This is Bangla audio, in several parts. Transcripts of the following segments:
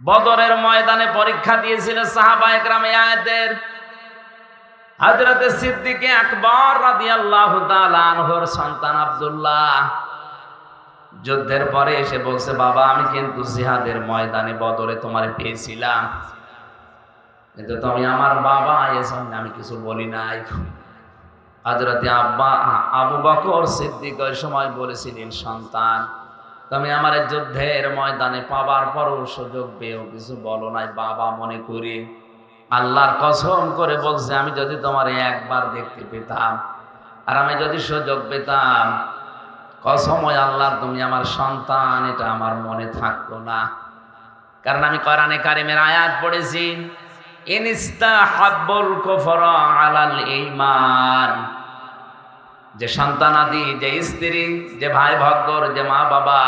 বদরের ময়দানে পরীক্ষা দিয়েছিল সাহাবায়ে কেরাম এই আয়াতের। হযরত সিদ্দিক আকবর রাদিয়াল্লাহু তাআলা আনহুর সন্তান আব্দুল্লাহ যুদ্ধের পরে এসে বলছে, বাবা আমি কিন্তু জিহাদের ময়দানে বদরে তোমারে পেয়েছিলাম, কিন্তু তুমি আমার বাবা এজন্য আমি কিছু বলি নাই। হযরত আবু বকর সিদ্দিক ওই সময় বলেছিলেন, সন্তান তুমি আমার যুদ্ধের ময়দানে পাবার পরও সুযোগ পেয়েও কিছু বলো নাই বাবা মনে করি। আল্লাহর কসম করে বলছে, আমি যদি তোমার একবার দেখতে পেতাম আর আমি যদি সুযোগ পেতাম, কসম ওই আল্লাহর তুমি আমার সন্তান এটা আমার মনে থাকতো না। কারণ আমি কোরআনে কারিমের আয়াত পড়েছি, ইনস্তাহাব্বুল কুফরা আলাল ঈমান, যে সন্তানাদি, যে স্ত্রী, যে ভাই ভগ্গর, যে মা বাবা,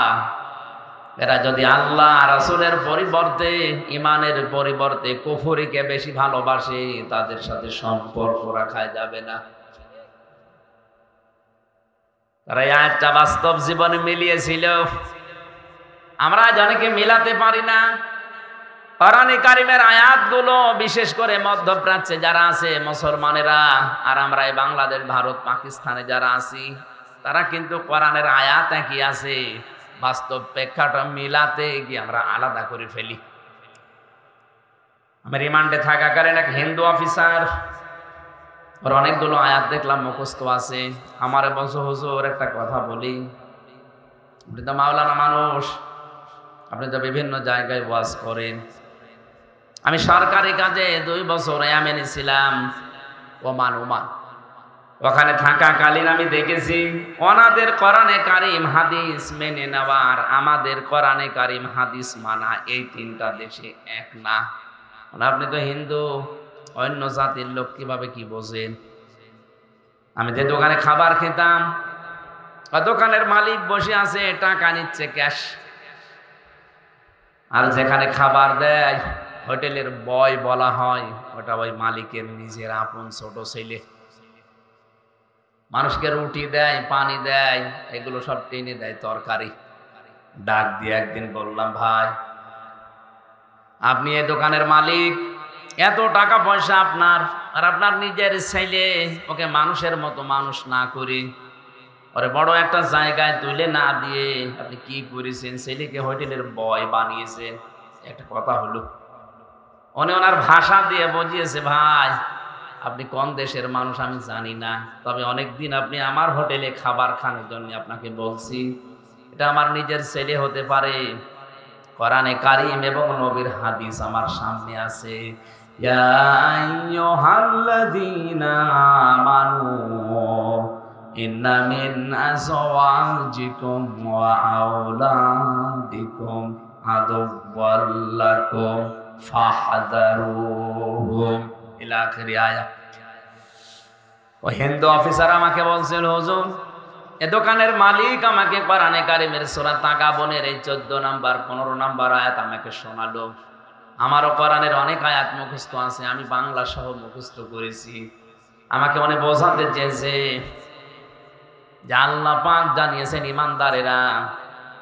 এরা যদি আল্লাহ রাসূলের পরিবর্তে, ইমানের পরিবর্তে কুফরিকে বেশি ভালোবাসে, তাদের সাথে সম্পর্ক রাখা যাবে না। তারা এই আয়াতটা বাস্তব জীবনে মিলিয়েছিল, আমরা অনেকে মিলাতে পারি না। কোরআনে কারিমের আয়াতগুলো বিশেষ করে মধ্যপ্রাচ্যে যারা আছে মুসলমানেরা, আর আমরা এই বাংলাদেশ, ভারত, পাকিস্তানে যারা আছি, তারা কিন্তু কোরআনের আয়াত একই আছে, বাস্তব প্রেক্ষাটা মিলাতে গিয়ে আমরা আলাদা করে ফেলি। আমি রিমান্ডে থাকাকালীন এক হিন্দু অফিসার, ওর অনেকগুলো আয়াত দেখলাম মুখস্থ আছে। আমার বলছে, হুজুর একটা কথা বলি, আপনি তো মাওলানা মানুষ, আপনি তো বিভিন্ন জায়গায় ওয়াজ করেন। আমি সরকারি কাজে 2 বছর ইয়ামেনে ছিলাম, ওমান। ওখানে থাকাকালীন আমি দেখেছি ওনাদের কোরআনে কারিম হাদিস মেনে নেওয়ার আমাদের কোরআনে কারিম হাদিস মানা, এই 3টা দেশে এক না। আপনি তো হিন্দু, অন্য জাতির লোক, কিভাবে কি বোঝেন? আমি যে দোকানে খাবার খেতাম, দোকানের মালিক বসে আছে, টাকা নিচ্ছে ক্যাশ, আর যেখানে খাবার দেয় হোটেলের বয় বলা হয়, ওটা ওই মালিকের নিজের আপন ছোট ছেলে। মানুষকে রুটি দেয়, পানি দেয়, এগুলো সব টেনে দেয় তরকারি। ডাক দিয়ে একদিন বললাম, ভাই আপনি এই দোকানের মালিক, এত টাকা পয়সা আপনার, আর আপনার নিজের ছেলে, ওকে মানুষের মতো মানুষ না করি, ওরে বড় একটা জায়গায় তুলে না দিয়ে আপনি কি করেছেন? ছেলেকে হোটেলের বয় বানিয়েছেন। একটা কথা হলো, উনি ওনার ভাষা দিয়ে বুঝিয়েছে, ভাই আপনি কোন দেশের মানুষ আমি জানি না, তবে অনেকদিন আপনি আমার হোটেলে খাবার খানোর জন্য আপনাকে বলছি, এটা আমার নিজের ছেলে হতে পারে। কোরআনে কারিম এবং নবীর হাদিস আমার সামনে আছে, ইয়া আইয়ুহাল্লাযীনা আমানু ইন্না মিন আযওয়াজিকুম ওয়া আওলাদিকুম আদুওয়াল লাকুম ফাহযারুহুম ইলা আখিরি আয়াত। ওই হিন্দু অফিসার আমাকে বলছিল, হুজুর এ দোকানের মালিক আমাকে কোরআনে কারিমের সূরা তাগাবনের এই 14 নাম্বার 15 নাম্বার আয়াত আমাকে শোনালো। আমারও কোরআনের অনেক আয়াত মুখস্থ আছে, আমি বাংলা সহ মুখস্থ করেছি। আমাকে মনে বোঝাতে চেয়েছে যে আল্লাহ পাক জানিয়েছেন, ইমানদারেরা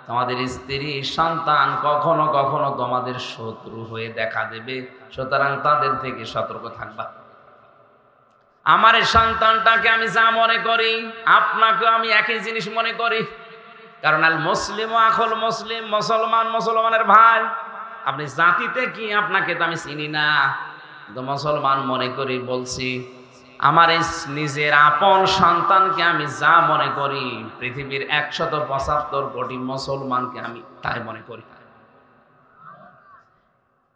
তোমাদের স্ত্রী সন্তান কখনো কখনো তোমাদের শত্রু হয়ে দেখা দেবে, সুতরাং তাদের থেকে সতর্ক থাকবা। আমার এই সন্তানটাকে আমি যা মনে করি, আপনাকেও আমি একই জিনিস মনে করি, কারণ আল মুসলিম আখুল মুসলিম, মুসলমান মুসলমানের ভাই। আপনি জাতিতে কি আপনাকে তো আমি চিনি না, কিন্তু মুসলমান মনে করি বলছি। আমার এই নিজের আপন সন্তানকে আমি যা মনে করি, পৃথিবীর 175 কোটি মুসলমানকে আমি তাই মনে করি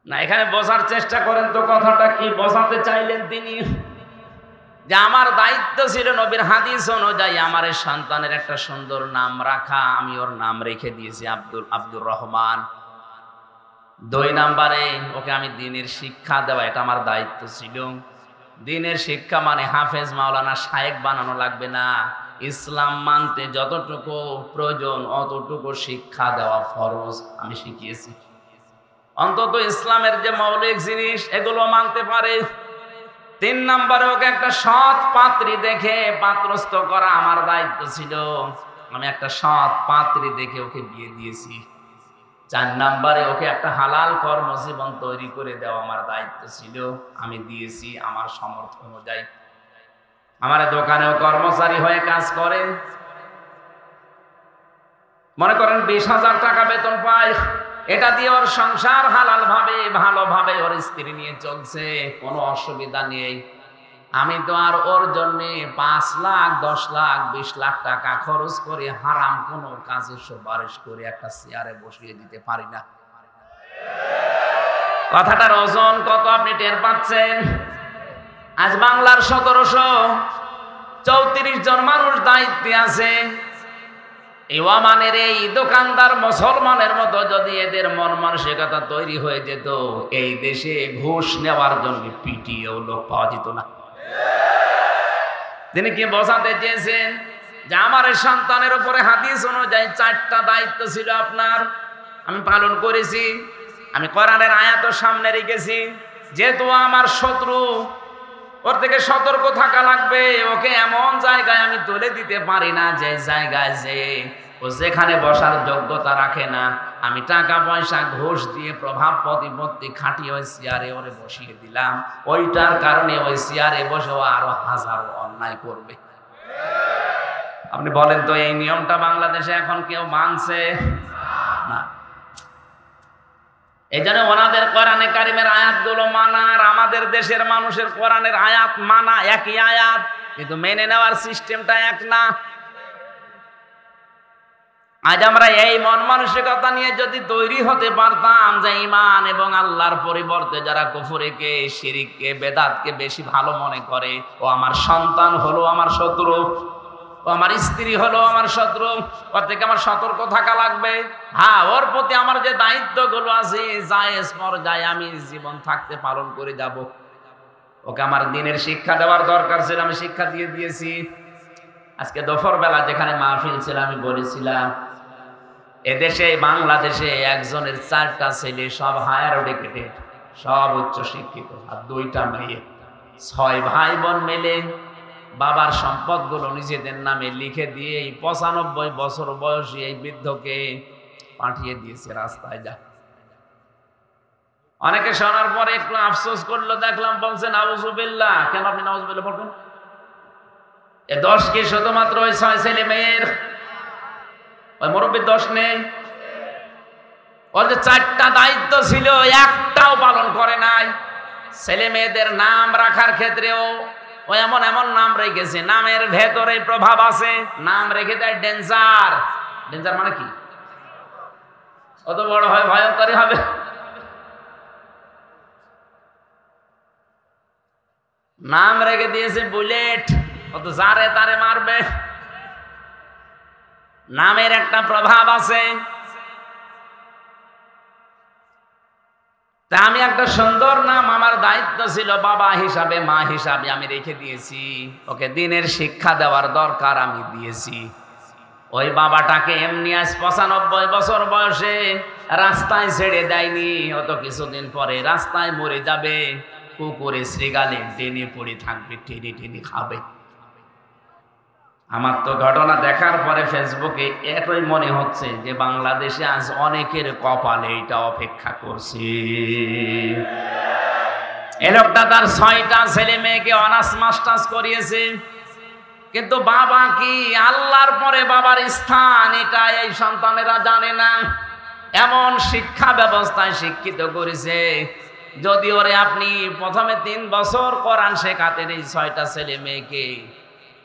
না। এখানে বোঝার চেষ্টা করেন তো কথাটা কি বোঝাতে চাইলেন তিনি, যে আমার দায়িত্ব ছিল নবীর হাদিস অনুযায়ী আমার এই সন্তানের একটা সুন্দর নাম রাখা, আমি ওর নাম রেখে দিয়েছি আব্দুর রহমান। 2 নম্বরে ওকে আমি দ্বীনের শিক্ষা দেওয়া, এটা আমার দায়িত্ব ছিল। দ্বীনের শিক্ষা মানে হাফেজ মাওলানা শায়েখ বানানো লাগবে না, ইসলাম মানতে যতটুকু প্রয়োজন অতটুকু শিক্ষা দেওয়া ফরজ আমি শিখিয়েছি। অন্তত ইসলামের যে মৌলিক জিনিস এগুলো মানতে পারে। 3 নম্বরে ওকে একটা সৎ পাত্রী দেখে পাত্রস্থ করা আমার দায়িত্ব ছিল। আমি একটা সৎ পাত্রী দেখে ওকে বিয়ে দিয়েছি। 4 নম্বরে ওকে একটা হালাল কর্মজীবন তৈরি করে দেওয়া আমার দায়িত্ব ছিল, আমি দিয়েছি আমার সামর্থ্য অনুযায়ী। আমার দোকানেও কর্মচারী হয়ে কাজ করে, মনে করেন 20,000 টাকা বেতন পায়, এটা দিয়ে ওর সংসার হালাল ভাবে ভালোভাবে ওর স্ত্রী নিয়ে চলছে, কোনো অসুবিধা নেই। আমি তো আর ওর জন্য 5 লাখ 10 লাখ 20 লাখ টাকা খরচ করে হারাম কোনো কাজে সুপারিশ করে একটা চেয়ারে বসিয়ে দিতে পারি না। কথাটার ওজন কত আপনি টের পাচ্ছেন? আজ বাংলার 1734 জন মানুষ দায়িত্বে আছে। ওমানের এই দোকানদার মুসলমানের মতো যদি এদের মন মানসিকতা তৈরি হয়ে যেত, এই দেশে ঘুষ নেওয়ার জন্য পিটিয়েও লোক পাওয়া যেত না। তিনি কি বোঝাতে চেয়েছেন? যে আমার সন্তানের উপরে হাদিস অনুযায়ী 4টা দায়িত্ব ছিল আপনার, আমি পালন করেছি। আমি কোরআনের আয়াত সামনে রেখেছি, যেহেতু আমার শত্রু, ওর থেকে সতর্ক থাকা লাগবে। ওকে এমন জায়গায় আমি তুলে দিতে পারি না যে জায়গায় যে ও যেখানে বসার যোগ্যতা রাখে না, আমি টাকা পয়সা ঘুষ দিয়ে প্রভাব প্রতিপত্তি খাটিয়ে ওই চেয়ারে ওরে বসিয়ে দিলাম। ওইটার কারণে ওই চেয়ারে বসে আরো হাজারো অন্যায় করবে। আপনি বলেন তো, এই নিয়মটা বাংলাদেশে এখন কেউ মানছে না? এই জন্য ওনাদের কোরআনে কারিমের আয়াতগুলো মানা আর আমাদের দেশের মানুষের কোরআনের আয়াত মানা একই আয়াত, কিন্তু মেনে নেওয়ার সিস্টেমটা এক না। আজ আমরা এই মন মানসিকতা নিয়ে যদি তৈরি হতে পারতাম যে ঈমান এবং আল্লাহর পরিবর্তে যারা কুফরিকে, শিরককে, বেদাতকে বেশি ভালো মনে করে, ও আমার সন্তান হলো আমার শত্রু, ও আমার স্ত্রী হলো আমার শত্রু, ওর থেকে আমার সতর্ক থাকা লাগবে। হ্যাঁ, ওর প্রতি আমার যে দায়িত্বগুলো আছে জায়েজ পর্যায়ে আমি জীবন থাকতে পালন করে যাব। ওকে আমার দিনের শিক্ষা দেওয়ার দরকার ছিল, আমি শিক্ষা দিয়ে দিয়েছি। আজকে দুপুর বেলা যেখানে মাহফিল ছিল আমি বলেছিলাম, এদেশে বাংলাদেশে একজনের 4টা ছেলে, সব হায়ার এডুকেটেড, সব উচ্চ শিক্ষিত, আর 2টা মেয়ে। 6 ভাই বোন মিলে বাবার সম্পদগুলো নিজেদের নামে লিখে দিয়ে 95 বছর বয়সী এই বৃদ্ধকে পাঠিয়ে দিয়েছে রাস্তায়। যা অনেকে শোনার পরে একটু আফসোস করলো, দেখলাম বলছে নাউজুবিল্লাহ। কেন আপনি নাউজুবিল্লাহ বলবেন? এ দোষ কি শুধুমাত্র ওই 6 ছেলে মেয়ের? ওই মুরব্বীর দোষ নেই? ওর যে 4টা দায়িত্ব ছিল একটাও পালন করে নাই। ছেলে মেয়েদের নাম রাখার ক্ষেত্রেও ও এমন এমন নাম রেখেছে, নামের ভেতরে প্রভাব আছে। নাম রেখে দেয় ডেঞ্জার। ডেঞ্জার মানে কি? অত বড় হয় ভয়ঙ্করী হবে। নাম রেখে দিয়েছে বুলেট, অত যারে তারে মারবে। নামের একটা প্রভাব আছে। তা আমি একটা সুন্দর নাম আমার দায়িত্ব ছিল বাবা হিসাবে, মা হিসাবে আমি রেখে দিয়েছি। ওকে দিনের শিক্ষা দেওয়ার দরকার, আমি দিয়েছি। ওই বাবাটাকে এমনি আজ 95 বছর বয়সে রাস্তায় ছেড়ে দেয়নি। অত কিছুদিন পরে রাস্তায় মরে যাবে, কুকুরে শ্রীগালে টেনে পড়ে থাকবে, টেনে টেনে খাবে। আমার তো ঘটনা দেখার পরে ফেসবুকে এটাই মনে হচ্ছে যে বাংলাদেশে আজ অনেকের কপালে এটা অপেক্ষা করছে। এ লোকটা তার 6টা ছেলে মেয়েকে অনার্স মাস্টার্স করিয়েছে, কিন্তু বাবা কি, আল্লাহর পরে বাবার স্থান, এটা এই সন্তানেরা জানে না। এমন শিক্ষা ব্যবস্থায় শিক্ষিত করেছে, যদি ওরে আপনি প্রথমে 3 বছর কোরআন শেখাতেন এই 6টা ছেলে মেয়েকে,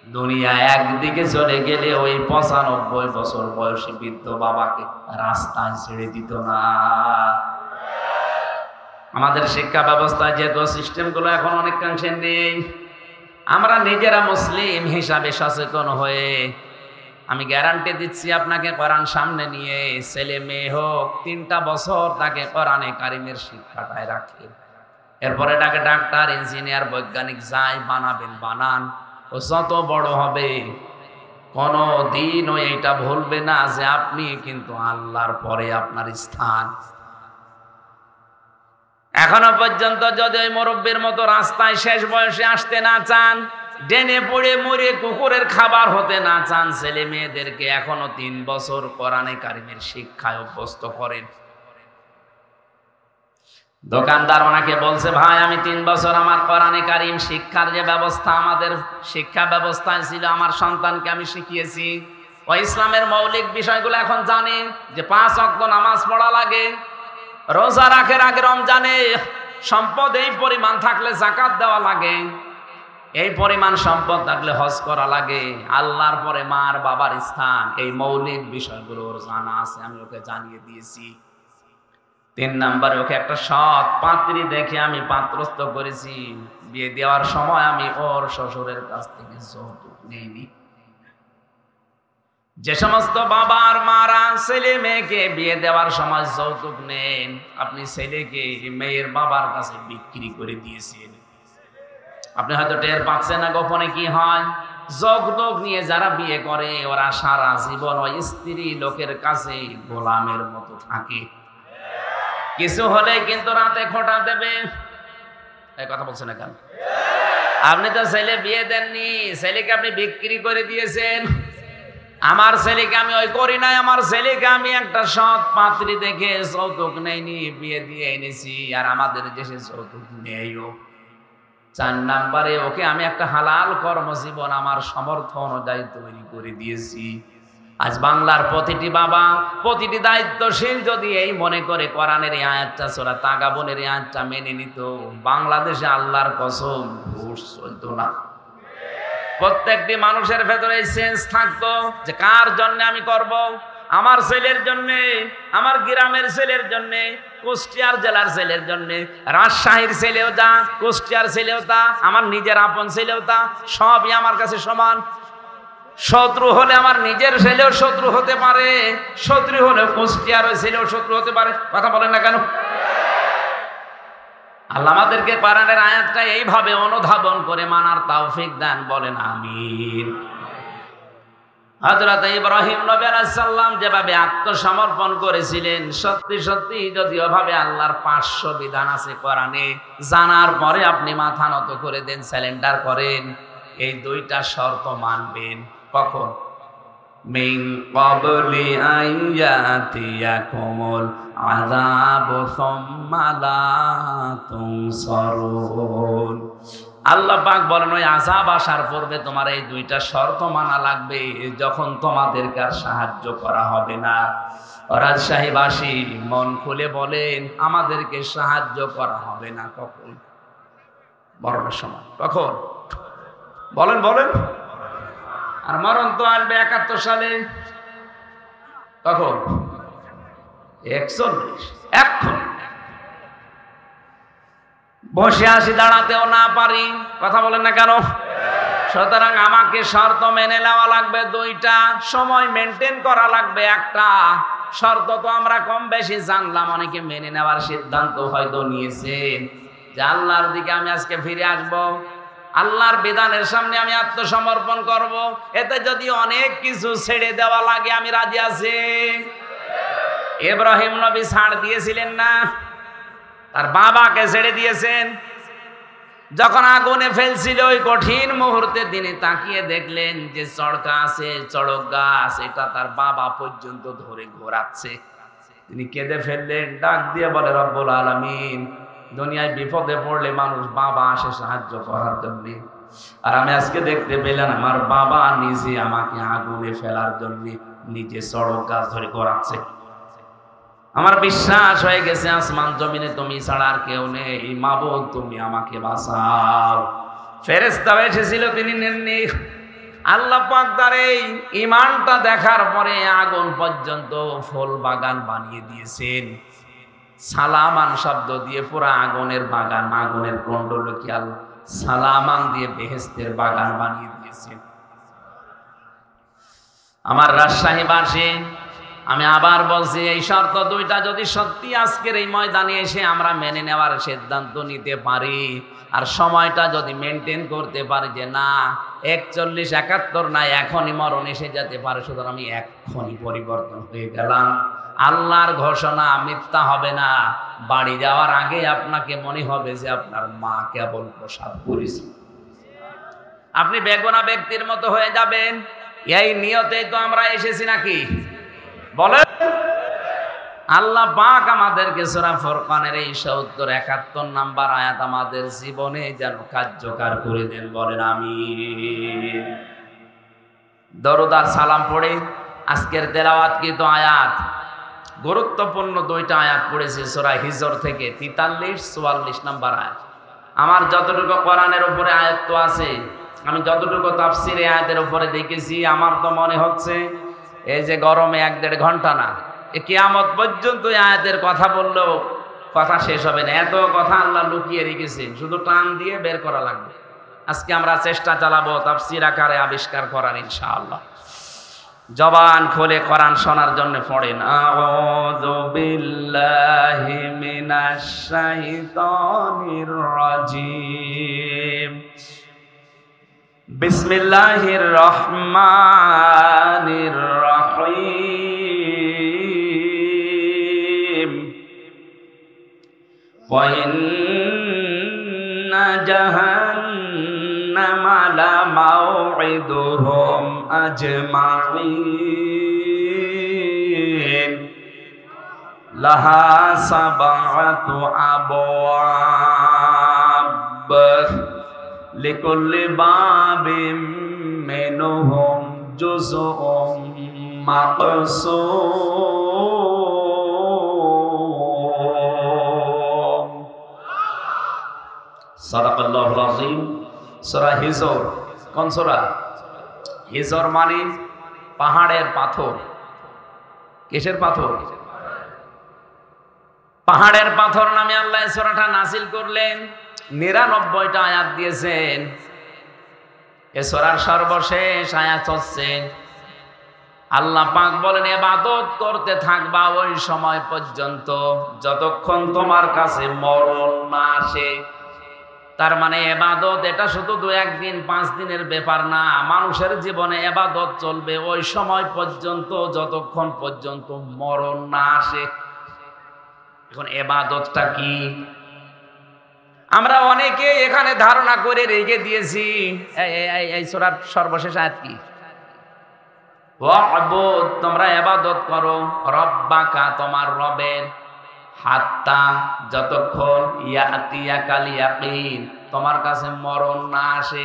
দুনিয়া একদিকে চলে গেলে ওই 95 বছর বয়সী বৃদ্ধ বাবাকে রাস্তায় ছেড়ে দিত না। আমাদের শিক্ষা ব্যবস্থায় যেহেতু সিস্টেমগুলো এখন অনেকাংশে নেই, আমরা নিজেরা মুসলিম হিসাবে সচেতন হয়ে, আমি গ্যারান্টি দিচ্ছি আপনাকে, কোরআন সামনে নিয়ে ছেলে মেয়ে হোক 3টা বছর তাকে কোরআনে কারিমের শিক্ষাটায় রাখে। এরপরে তাকে ডাক্তার, ইঞ্জিনিয়ার, বৈজ্ঞানিক যাই বানাবেন বানান, ও যত বড় হবে কোনো দিনও এইটা ভুলবে না যে আপনি কিন্তু আল্লাহর পরে আপনার স্থান। এখনো পর্যন্ত যদি ওই মুরব্বীর মতো রাস্তায় শেষ বয়সে আসতে না চান, ডেনে পড়ে মরে কুকুরের খাবার হতে না চান, ছেলে মেয়েদেরকে এখনো 3 বছর কোরআনে কারিমের শিক্ষায় অভ্যস্ত করেন। দোকানদার ওনাকে বলছে, ভাই আমি 3 বছর আমার কোরআনে কারিম শিক্ষার যে ব্যবস্থা আমাদের শিক্ষা ব্যবস্থায় ছিল, আমার সন্তানকে আমি শিখিয়েছি। ও ইসলামের মৌলিক বিষয়গুলো এখন জানে, যে 5 ওয়াক্ত নামাজ পড়া লাগে, রোজা রাখার আগে রমজানে সম্পদ এই পরিমাণ থাকলে যাকাত দেওয়া লাগে, এই পরিমাণ সম্পদ থাকলে হজ করা লাগে, আল্লাহর পরে মার বাবার স্থান, এই মৌলিক বিষয়গুলো ওর জানা আছে, আমি ওকে জানিয়ে দিয়েছি। 3 নম্বরে ওকে একটা সৎ পাত্রী দেখে আমি পাত্রস্থ করেছি। বিয়ে দেওয়ার সময় আমি ওর শ্বশুরের কাছ থেকে যৌতুক নেইনি। যে সমস্ত বাবা আর মারা ছেলে মেয়েকে বিয়ে দেওয়ার সময় যৌতুক নেন, আপনি ছেলেকে মেয়ের বাবার কাছে বিক্রি করে দিয়েছেন। আপনি হয়তো টের পাচ্ছেন না গোপনে কি হয়। যৌতুক নিয়ে যারা বিয়ে করে ওরা সারা জীবন ওই স্ত্রী লোকের কাছে গোলামের মতো থাকে। কিছু হলে কিন্তু রাতে খোঁটা দেবে। এই কথা বলছেন না কেন? আপনি তো ছেলে বিয়ে দেননি, ছেলেকে আপনি বিক্রি করে দিয়েছেন। আমার ছেলেকে আমি ওই করি নাই, আমার ছেলেকে আমি একটা সৎ পাত্রী দেখে যৌতুক নেইনি, বিয়ে দিয়ে এনেছি। আর আমাদের দেশে যৌতুক নেইও। 4 নম্বরে ওকে আমি একটা হালাল কর্মজীবন আমার সামর্থ্য অনুযায়ী তৈরি করে দিয়েছি। আজ বাংলার প্রতিটি বাবা, প্রতিটি দায়িত্বশীল যদি এই মনে করে কোরআনের এই আয়াতটা, সূরা তাগাবনের এই আয়াতটা মেনে নিত, বাংলাদেশে আল্লাহর কসম ঘুষ চলতো না। প্রত্যেকটি মানুষের ভেতরে এই সেন্স থাকতো যে কার জন্য আমি করব। আমার ছেলের জন্য, আমার গ্রামের ছেলের জন্য, কুষ্টিয়ার জেলার ছেলের জন্য, রাজশাহীর ছেলেও তা, কুষ্টিয়ার ছেলেও তা, আমার নিজের আপন ছেলেও তা, সবই আমার কাছে সমান। শত্রু হলে আমার নিজের ছেলেও শত্রু হতে পারে, শত্রু হলে কুষ্টিয়ার ওই ছেলেও শত্রু হতে পারে। কথা বলেন না কেন? আল্লাহ আমাদেরকে কোরআনের আয়াতটা এইভাবে অনুধাবন করে মানার তৌফিক দান, বলেন আমিন। হযরত ইব্রাহিম নবী আলাইহিস সালাম যেভাবে আত্মসমর্পণ করেছিলেন, সত্যি সত্যি যদি ওভাবে আল্লাহর 500 বিধান আছে কোরআনে, জানার পরে আপনি মাথা নত করে দেন, স্যালেন্ডার করেন, এই 2টা শর্ত মানবেন। কখন? মিন ক্বাবলি আইয়াতিয়াকুমুল আযাবু সুম্মা লা তুনসারুন। আল্লাহ পাক বলেন ওই আযাব আসার পূর্বে তোমার এই 2টা শর্ত মানা লাগবে, যখন তোমাদেরকে আর সাহায্য করা হবে না। রাজশাহীবাসী মন খুলে বলেন, আমাদেরকে সাহায্য করা হবে না কখন? মরণের সময়। কখন? বলেন বলেন। আর মরণ তো আসবে 71 সালে। কখন? 41। এখন বসে আসি, দাঁড়াতেও না পারি। কথা বলেন না কেন? সুতরাং আমাকে শর্ত মেনে নেওয়া লাগবে 2টা, সময় মেনটেন করা লাগবে 1টা। শর্ত তো আমরা কম বেশি জানলাম, অনেকে মেনে নেওয়ার সিদ্ধান্ত হয়তো নিয়েছেন যে আল্লাহর দিকে আমি আজকে ফিরে আসব, আল্লাহর বিধানের সামনে আমি আত্মসমর্পণ করব। এতে যদি অনেক কিছু ছেড়ে দেওয়া লাগে আমি রাজি আছি। ইব্রাহিম নবী ছাড় দিয়েছিলেন না? তার বাবাকে ছেড়ে দিয়েছেন। যখন আগুনে ফেলছিল ওই কঠিন মুহূর্তে তিনি তাকিয়ে দেখলেন যে চড়কা আছে, চড়ক গাছ, এটা তার বাবা পর্যন্ত ধরে ঘোরাচ্ছে। তিনি কেঁদে ফেললেন, ডাক দিয়ে বলে, রব্বুল আলামিন, দুনিয়ায় বিপদে পড়লে মানুষ বাবা আসে সাহায্য করার জন্য, আর আমি আজকে দেখতে পেলাম আমার বাবা নিজে আমাকে আগুনে ফেলার জন্য নিজে চড়ক গাছ ধরে ঘোরাচ্ছে। আমার বিশ্বাস হয়ে গেছে আসমান জমিনে তুমি ছাড়া আর কেউ নেই, মাবুদ তুমি আমাকে বাঁচাও। ফেরেশতাও এসেছিল, তিনি নেননি। আল্লাহ পাক তার এই ঈমানটা দেখার পরে আগুন পর্যন্ত ফুল বাগান বানিয়ে দিয়েছেন। সালামান শব্দ দিয়ে পুরা আগুনের বাগান, আগুনের কুণ্ডলকে আল্লাহ সালামান দিয়ে বেহেশতের বাগান বানিয়ে দিয়েছেন। আমার রাজশাহীবাসী, আমি আবার বলছি, এই শর্ত 2টা যদি সত্যি আজকের এই ময়দানে এসে আমরা মেনে নেওয়ার সিদ্ধান্ত নিতে পারি, আর সময়টা যদি মেনটেন করতে পারি যে না 41, 71 না, এখনই মরণ এসে যেতে পারে, সুতরাং আমি এখনই পরিবর্তন হয়ে গেলাম। আল্লাহর ঘোষণা মিথ্যা হবে না। বাড়ি যাওয়ার আগে আপনাকে মনে হবে যে আপনার মা কেবল প্রসাদ করেছে, আপনি বেগুনা ব্যক্তির মতো হয়ে যাবেন। এই নিয়তেই তো আমরা এসেছি নাকি? বলেন। আল্লাহ পাক আমাদেরকে সূরা ফুরকানের এই ৭০-৭১ নাম্বার আয়াত আমাদের জীবনে যেন কার্যকর করে দেন, বলেন আমিন। দরুদ আর সালাম পড়ে আজকের তেলাওয়াতকৃত আয়াত, গুরুত্বপূর্ণ দুইটা আয়াত পড়েছি সূরা হিজর থেকে ৪৩-৪৪ নাম্বার আয়াত। আমার যতটুকু কোরআনের উপরে আয়াত আছে, আমি যতটুকু তাফসিরে আয়াতের উপরে দেখেছি, আমার তো মনে হচ্ছে এই যে গরমে ১-১.৫ ঘন্টা না, কিয়ামত পর্যন্ত আয়াতের কথা বললেও কথা শেষ হবে না। এত কথা আল্লাহ লুকিয়ে রেখেছেন, শুধু টান দিয়ে বের করা লাগবে। আজকে আমরা চেষ্টা চালাবো তাফসির আকারে আবিষ্কার করার ইনশাআল্লাহ। জবান খুলে কোরআন শোনার জন্য পড়েন। আউযু বিল্লাহি মিনাশ শাইতানির রাজিম। বিসমিল্লাহির রহমানির রহিম। ওয়া ইন্না জাহান্নামা লামাউইদুহুম আজমাইন লাহা সাবআতু আবওয়াব লিকুল্লি বাবিম মিনহুম জুজউম মাকসুম। সাদাকাল্লাহুল আযীম। সূরা হিজর কোন সূরা? হিজর মানে পাহাড়ের পাথর। কিসের পাথর? পাহাড়ের পাথর নামে আল্লাহ সূরাটা নাযিল করলেন। ৯৯টা আয়াত দিয়েছেন। এ সূরার সর্বশেষ আয়াত হচ্ছে আল্লাহ পাক বলেন, ইবাদত করতে থাকবা ওই সময় পর্যন্ত যতক্ষণ তোমার কাছে মরণ না আসে। তার মানে ইবাদত এটা শুধু ২-১ দিন ৫ দিনের ব্যাপার না, মানুষের জীবনে ইবাদত চলবে ওই সময় পর্যন্ত যতক্ষণ পর্যন্ত মরণ না আসে। এখন ইবাদতটা কি? আমরা অনেকে এখানে ধারণা করে রেখে দিয়েছি। এই সূরার সর্বশেষ আয়াত কি? ওয়া'বুদ, তোমরা ইবাদত করো, রব্বাকা, তোমার রবের, হাত্তা, যতক্ষণ, ইয়াতিয়াকাল ইয়াকিন, তোমার কাছে মরণ না আসে।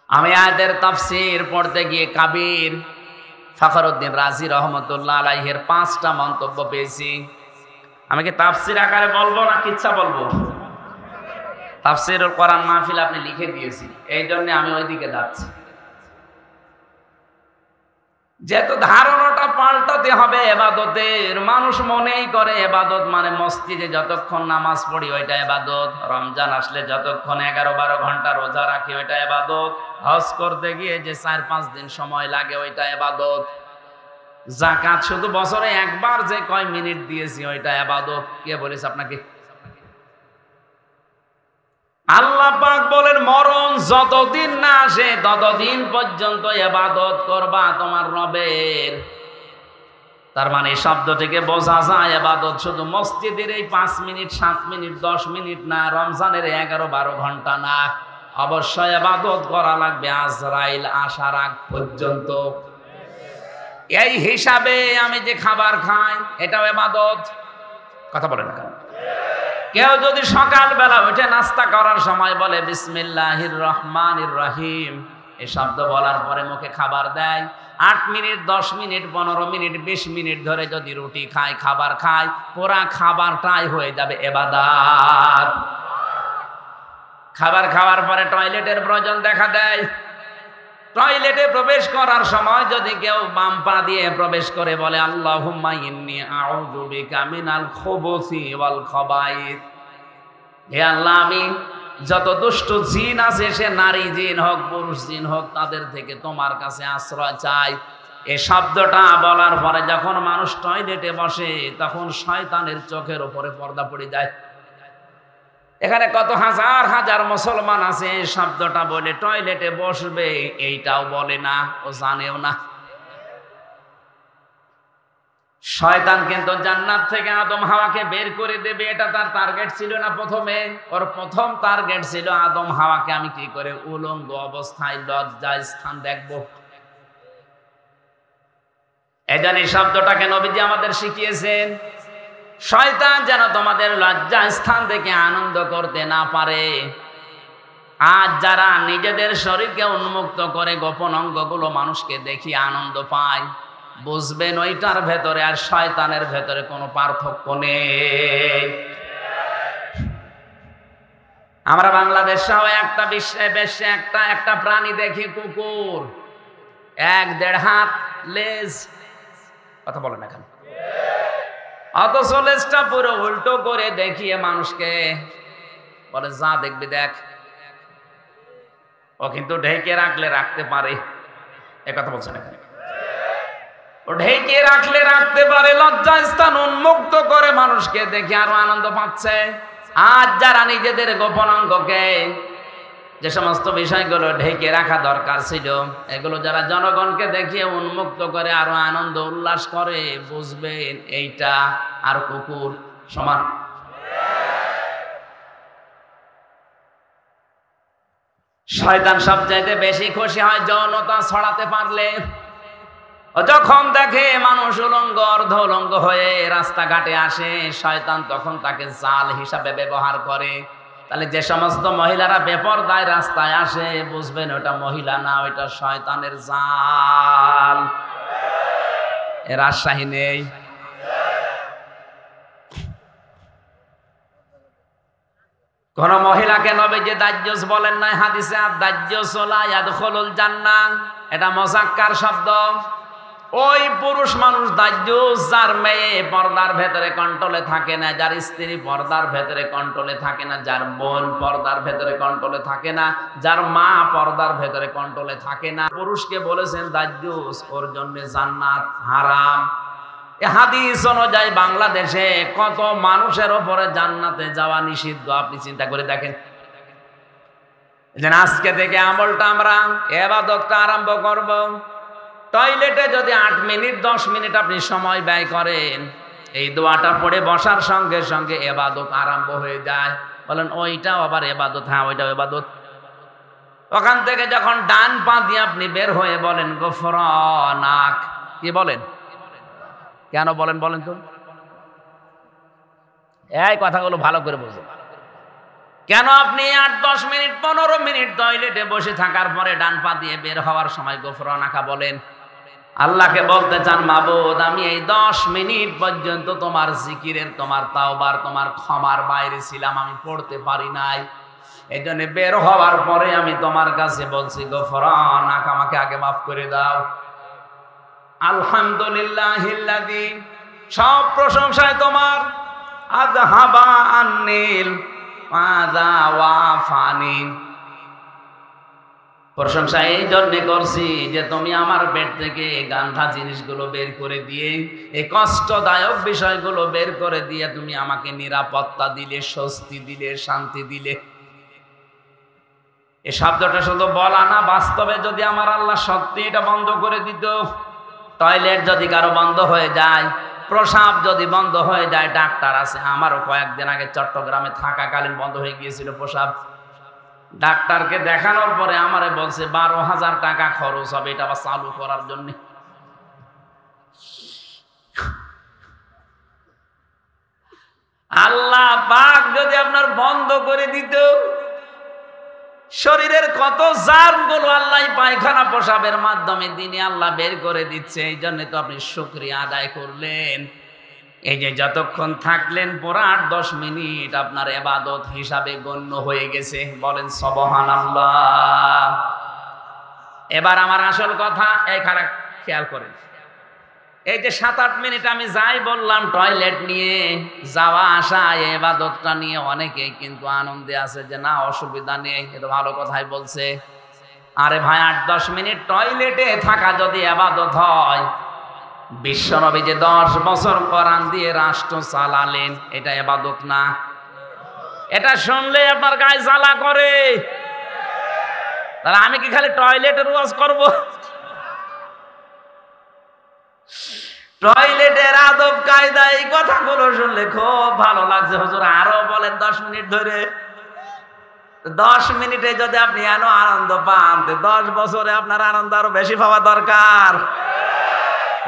আমি আয়াতের তাফসীর পড়তে গিয়ে কাবীর ফখরুদ্দিন রাজি রহমতুল্লাহ আলাইহির ৫টা মন্তব্য পেয়েছি। আমি কি তাফসীর আকারে বলবো না কিচ্ছা বলবো? তাফসীরুল কোরআন মাহফিল আপনি লিখে দিয়েছি, এই জন্য আমি ওইদিকে যাচ্ছি। যেহেতু ধারণাটা পাল্টাতে হবে ইবাদতের। মানুষ মনেই করে ইবাদত মানে মসজিদে যতক্ষণ নামাজ পড়ি ওইটা ইবাদত, রমজান আসলে যতক্ষণ ১১-১২ ঘন্টা রোজা রাখি ওইটা ইবাদত, হজ করতে গিয়ে যে ৪-৫ দিন সময় লাগে ওইটা ইবাদত, যাকাত শুধু বছরে একবার যে কয় মিনিট দিয়েছি ওইটা ইবাদত। কে বলেছে আপনাকে? আল্লাহ পাক বলেন, মরণ যতদিন না আসে ততদিন পর্যন্ত ইবাদত করবা তোমার রবের। তার মানে শব্দ থেকে বোঝা যায় ইবাদত শুধু মসজিদের এই ৫ মিনিট ৭ মিনিট ১০ মিনিট না, রমজানের ১১-১২ ঘন্টা না, অবশ্যই ইবাদত করা লাগবে আজরাইল আসার আগ পর্যন্ত। এই হিসাবে আমি যে খাবার খাই এটাও ইবাদত। কথা বলেন না? কেউ যদি সকালবেলা উঠে নাস্তা করার সময় বলে বিসমিল্লাহির রহমানির রহিম, এই শব্দ বলার পরে মুখে খাবার দেয়, ৮ মিনিট ১০ মিনিট ১৫ মিনিট ২০ মিনিট ধরে যদি রুটি খায়, খাবার খায়, পুরা খাবারটাই হয়ে যাবে ইবাদত। খাবার খাওয়ার পরে টয়লেটের প্রয়োজন দেখা দেয়, টয়লেটে প্রবেশ করার সময় যদি কেউ বাম পা দিয়ে প্রবেশ করে বলে আল্লাহুম্মা ইন্নী আউযু বিকা মিনাল খুবুসি ওয়াল খাবাইস, হে আল্লাহ আমি যত দুষ্ট জিন আছে, সে নারী জিন হোক পুরুষ জিন হোক, তাদের থেকে তোমার কাছে আশ্রয় চাই। এই শব্দটা বলার পরে যখন মানুষ টয়লেটে বসে তখন শয়তানের চোখের উপরে পর্দা পড়ে যায়। এখানে কত হাজার হাজার মুসলমান আছে এই শব্দটা বলে টয়লেটে বসবে, এইটাও বলে না, ও জানেও না। শয়তান কিন্তু জান্নাত থেকে আদম হাওয়াকে বের করে দেবে, এটা তার টার্গেট ছিল না। প্রথমে ওর প্রথম টার্গেট ছিল আদম হাওয়াকে আমি কি করে উলঙ্গ অবস্থায় লজ্জায় স্থান দেখব। এজন্য এই শব্দটাকে নবীজি আমাদের শিখিয়েছেন, শয়তান যেন তোমাদের লজ্জা স্থান থেকে আনন্দ করতে না পারে। আজ যারা নিজেদের শরীরকে উন্মুক্ত করে গোপন অঙ্গগুলো মানুষকে দেখিয়ে আনন্দ পায়, বুঝবেন ওইটার ভেতরে আর শয়তানের ভেতরে কোনো পার্থক্য নেই। আমরা বাংলাদেশেও একটা বিশ্বে একটা প্রাণী দেখি, কুকুর, 1-1.5 হাত লেজ, কথা বলেন না কেন? অথচ লেজটা পুরো উল্টো করে দেখিয়ে মানুষকে বলে যা দেখবি দেখ। ও কিন্তু ঢেকে রাখলে রাখতে পারে, এ কথা বলছে না কেন? ও ঢেকে রাখলে রাখতে পারে, লজ্জা স্থান উন্মুক্ত করে মানুষকে দেখে আরো আনন্দ পাচ্ছে। আজ যারা নিজেদের গোপন অঙ্গকে, যে সমস্ত বিষয়গুলো ঢেকে রাখা দরকার ছিল, এগুলো যারা জনগণকে দেখিয়ে উন্মুক্ত করে আরো আনন্দ উল্লাস করে, বুঝবেন এইটা আর কুকুর সমান। শয়তান সবচাইতে বেশি খুশি হয় যৌনতা ছড়াতে পারলে। যখন দেখে মানুষ উলঙ্গ অর্ধ উলঙ্গ হয়ে রাস্তাঘাটে আসে, শয়তান তখন তাকে জাল হিসাবে ব্যবহার করে। তাহলে যে সমস্ত মহিলারা বেপরদায় রাস্তায় আসে, বুঝবেন ওটা মহিলা না, ওইটা শয়তানের জাল। এর আশ্বাহী নেই। কোন মহিলাকে নবীজি দাজ্জুস বলেন নাই হাদিসে, আর দাজ্জুস লা ইয়াদখুলুল জান্নাহ, এটা মুযাক্কার শব্দ। ওই পুরুষ মানুষ দাজ্জুস যার মেয়ে পর্দার ভেতরে কন্ট্রোলে থাকে না, যার স্ত্রী পর্দার ভেতরে কন্ট্রোলে থাকে না, যার বোন পর্দার ভেতরে কন্ট্রোলে থাকে না, যার মা পর্দার ভেতরে কন্ট্রোলে থাকে না, পুরুষকে বলেছেন দাজ্জুস, ওর জন্য জান্নাত হারাম। এই হাদিস অনুযায়ী বাংলাদেশে কত মানুষের উপরে জান্নাতে যাওয়া নিষিদ্ধ, আপনি চিন্তা করে দেখেন। আজকে থেকে আমলটা আমরা ইবাদতটা আরম্ভ করব। টয়লেটে যদি 8 মিনিট 10 মিনিট আপনি সময় ব্যয় করেন, এই দোয়াটা পড়ে বসার সঙ্গে সঙ্গে ইবাদত আরম্ভ হয়ে যায়। বলেন ওইটাও আবার ইবাদত? হ্যাঁ, ওইটাও ইবাদত। ওখান থেকে যখন ডান পা দিয়ে আপনি বের হয়ে বলেন গফরানাক, কি বলেন? কেন বলেন বলেন তো? এই কথাগুলো ভালো করে বুঝুন। কেন আপনি 8-10 মিনিট 15 মিনিট টয়লেটে বসে থাকার পরে ডান পা দিয়ে বের হওয়ার সময় গফরানাকা বলেন? আল্লাহকে বলতে চান, মাবুদ আমি এই 10 মিনিট পর্যন্ত তোমার জিকিরের, তোমার তাওবার, তোমার ক্ষমার বাইরে ছিলাম, আমি পড়তে পারি নাই। এই জন্য বের হওয়ার পরে আমি তোমার কাছে বলছি গফরানাকা, আমাকে আগে মাফ করে দাও। আলহামদুলিল্লাহিল্লাযী, সব প্রশংসায় তোমার। আযহাবা আন্নিল মাযা ওয়াফানি, প্রশংসা এই জন্য করছি যে তুমি আমার পেট থেকে গান্ধা জিনিসগুলো বের করে দিয়ে, এই কষ্টদায়ক বিষয়গুলো বের করে দিয়ে তুমি আমাকে নিরাপত্তা দিলে, স্বস্তি দিলে, শান্তি দিলে। এই শব্দটা শুধু বলা না, বাস্তবে যদি আমার আল্লাহ সত্যি এটা বন্ধ করে দিত, টয়লেট যদি কারো বন্ধ হয়ে যায়, প্রসাব যদি বন্ধ হয়ে যায়, ডাক্তার আছে, আমারও কয়েকদিন আগে চট্টগ্রামে থাকাকালীন বন্ধ হয়ে গিয়েছিল প্রসাব। ডাক্তারকে দেখানোর পরে আমারে বলছে 12,000 টাকা খরচ হবে এটা আবার চালু করার জন্য। আল্লাহ পাক যদি আপনার বন্ধ করে দিত, শরীরের কত জার্মগুলো আল্লাহ পায়খানা প্রসাবের মাধ্যমে দিনে আল্লাহ বের করে দিচ্ছে। এই জন্য তো আপনি শুকরিয়া আদায় করলেন। এই যে যতক্ষণ থাকলেন পুরো 8-10 মিনিট আপনার ইবাদত হিসাবে গণ্য হয়ে গেছে। বলেন সুবহানাল্লাহ। এবার আমার আসল কথা, এই খারাপ খেয়াল করেন। এই যে 7-8 মিনিট আমি যাই বললাম টয়লেট নিয়ে যাওয়া আসা, ইবাদতটা নিয়ে অনেকেই কিন্তু আনন্দে আছে যে না অসুবিধা নেই, এটা ভালো কথাই বলছে। আরে ভাই, 8-10 মিনিট টয়লেটে থাকা যদি ইবাদত হয়, বিশ্বনবী যে 10 বছর কোরআন দিয়ে রাষ্ট্র চালালেন, এটা ইবাদত না? এটা শুনলে আপনার গায়ে জ্বালা করে। তাহলে আমি কি খালি টয়লেটের ওয়াজ করব? টয়লেটের আদব কায়দা, এই কথাগুলো শুনলে খুব ভালো লাগছে। হুজুর আরো বলেন 10 মিনিট ধরে। 10 মিনিটে যদি আপনি আনন্দ পান, 10 বছরে আপনার আনন্দ আরো বেশি পাওয়া দরকার।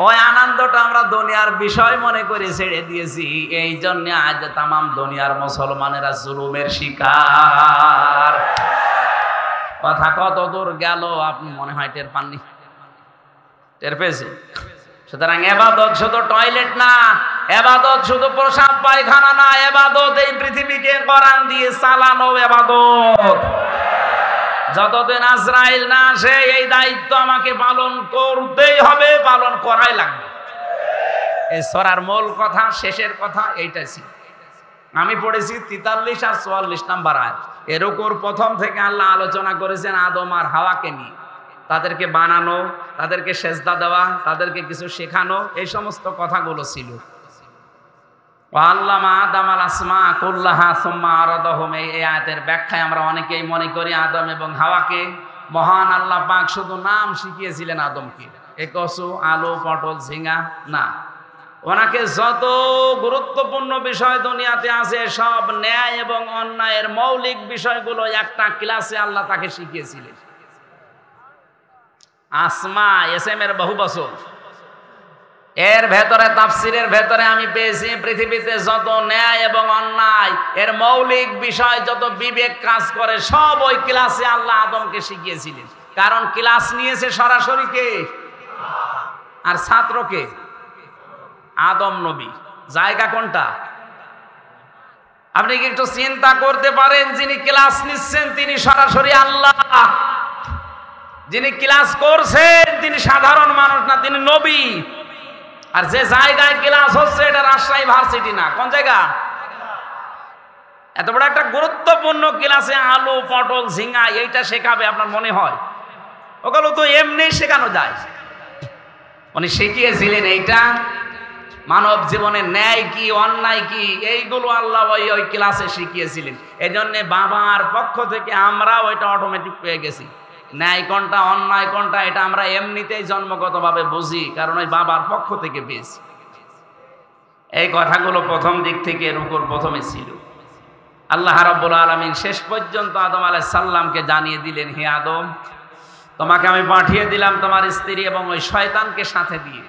ওই আনন্দটা আমরা দুনিয়ার বিষয় মনে করে ছেড়ে দিয়েছি, এই জন্য আজ তামাম দুনিয়ার মুসলমানেরা জুলুমের শিকার। কথা কত দূর গেল আপনি মনে হয় টের পাননি? টের পেয়েছি? সুতরাং এবাদত শুধু টয়লেট না, এবাদত শুধু প্রসাব পায়খানা না, এবাদত এই পৃথিবীকে কোরআন দিয়ে চালানো এবাদত। যতদিন আজরাইল না আসে এই দায়িত্ব আমাকে পালন করতেই হবে, পালন করাই লাগবে। এই সূরার মূল কথা, শেষের কথা এইটাই ছিল। আমি পড়েছি 43 আর 44 নাম্বার আয়াত। এর উপর প্রথম থেকে আল্লাহ আলোচনা করেছেন আদম আর হাওয়াকে নিয়ে, তাদেরকে বানানো, তাদেরকে সেজদা দেওয়া, তাদেরকে কিছু শেখানো, এই সমস্ত কথাগুলো ছিল। আল্লামা আদম আল আসমা কুল্লাহা সুম্মা আরাদাহুম, এই আয়াতের ব্যাখ্যায় আমরা অনেকেই মনে করি আদম এবং হাওয়াকে মহান আল্লাহ পাক শুধু নাম শিখিয়েছিলেন আদমকে, এ কচু, আলু, পটল, ঝিঙ্গা না, ওনাকে যত গুরুত্বপূর্ণ বিষয় দুনিয়াতে আছে সব ন্যায় এবং অন্যায়ের মৌলিক বিষয়গুলো একটা ক্লাসে আল্লাহ তাকে শিখিয়েছিলেন। আসমা এসএম এর বহু বছর, এর ভেতরে তাফসিরের ভেতরে আমি পেয়েছি পৃথিবীতে যত ন্যায় এবং অন্যায় এর মৌলিক বিষয়, যত বিবেক কাজ করে, সব ওই ক্লাসে আল্লাহ আদমকে শিখিয়েছিলেন। কারণ ক্লাস নিয়েছে সরাসরি কে? আর ছাত্রকে আদম নবী। জায়গা কোনটা? আপনি কি একটু চিন্তা করতে পারেন? যিনি ক্লাস নিচ্ছেন তিনি সরাসরি আল্লাহ, যিনি ক্লাস করছেন তিনি সাধারণ মানুষ না, তিনি নবী। আর যে জায়গায় ক্লাস হচ্ছে এটা রাজশাহী ভার্সিটি না, কোন জায়গা? এত বড় একটা গুরুত্বপূর্ণ ক্লাসে আলু, পটল, ঝিঙ্গা এইটা শেখাবে আপনার মনে হয়? ওগুলো তো এমনি শেখানো যায়। উনি শিখিয়েছিলেন এইটা, মানব জীবনে ন্যায় কি অন্যায় কি এইগুলো আল্লাহ ওই ক্লাসে শিখিয়েছিলেন। এই জন্য বাবার পক্ষ থেকে আমরা ওইটা অটোমেটিক পেয়ে গেছি। ন্যায় কোনটা অন্যায় কোনটা এটা আমরা এমনিতেই জন্মগতভাবে বুঝি, কারণ ওই বাবার পক্ষ থেকে পেয়েছি। এই কথাগুলো প্রথম দিক থেকে এর উপর প্রথমে ছিল। আল্লাহ রাব্বুল আলামিন শেষ পর্যন্ত আদম আলাইহিস সালামকে জানিয়ে দিলেন, হে আদম, তোমাকে আমি পাঠিয়ে দিলাম তোমার স্ত্রী এবং ওই শয়তানকে সাথে দিয়ে,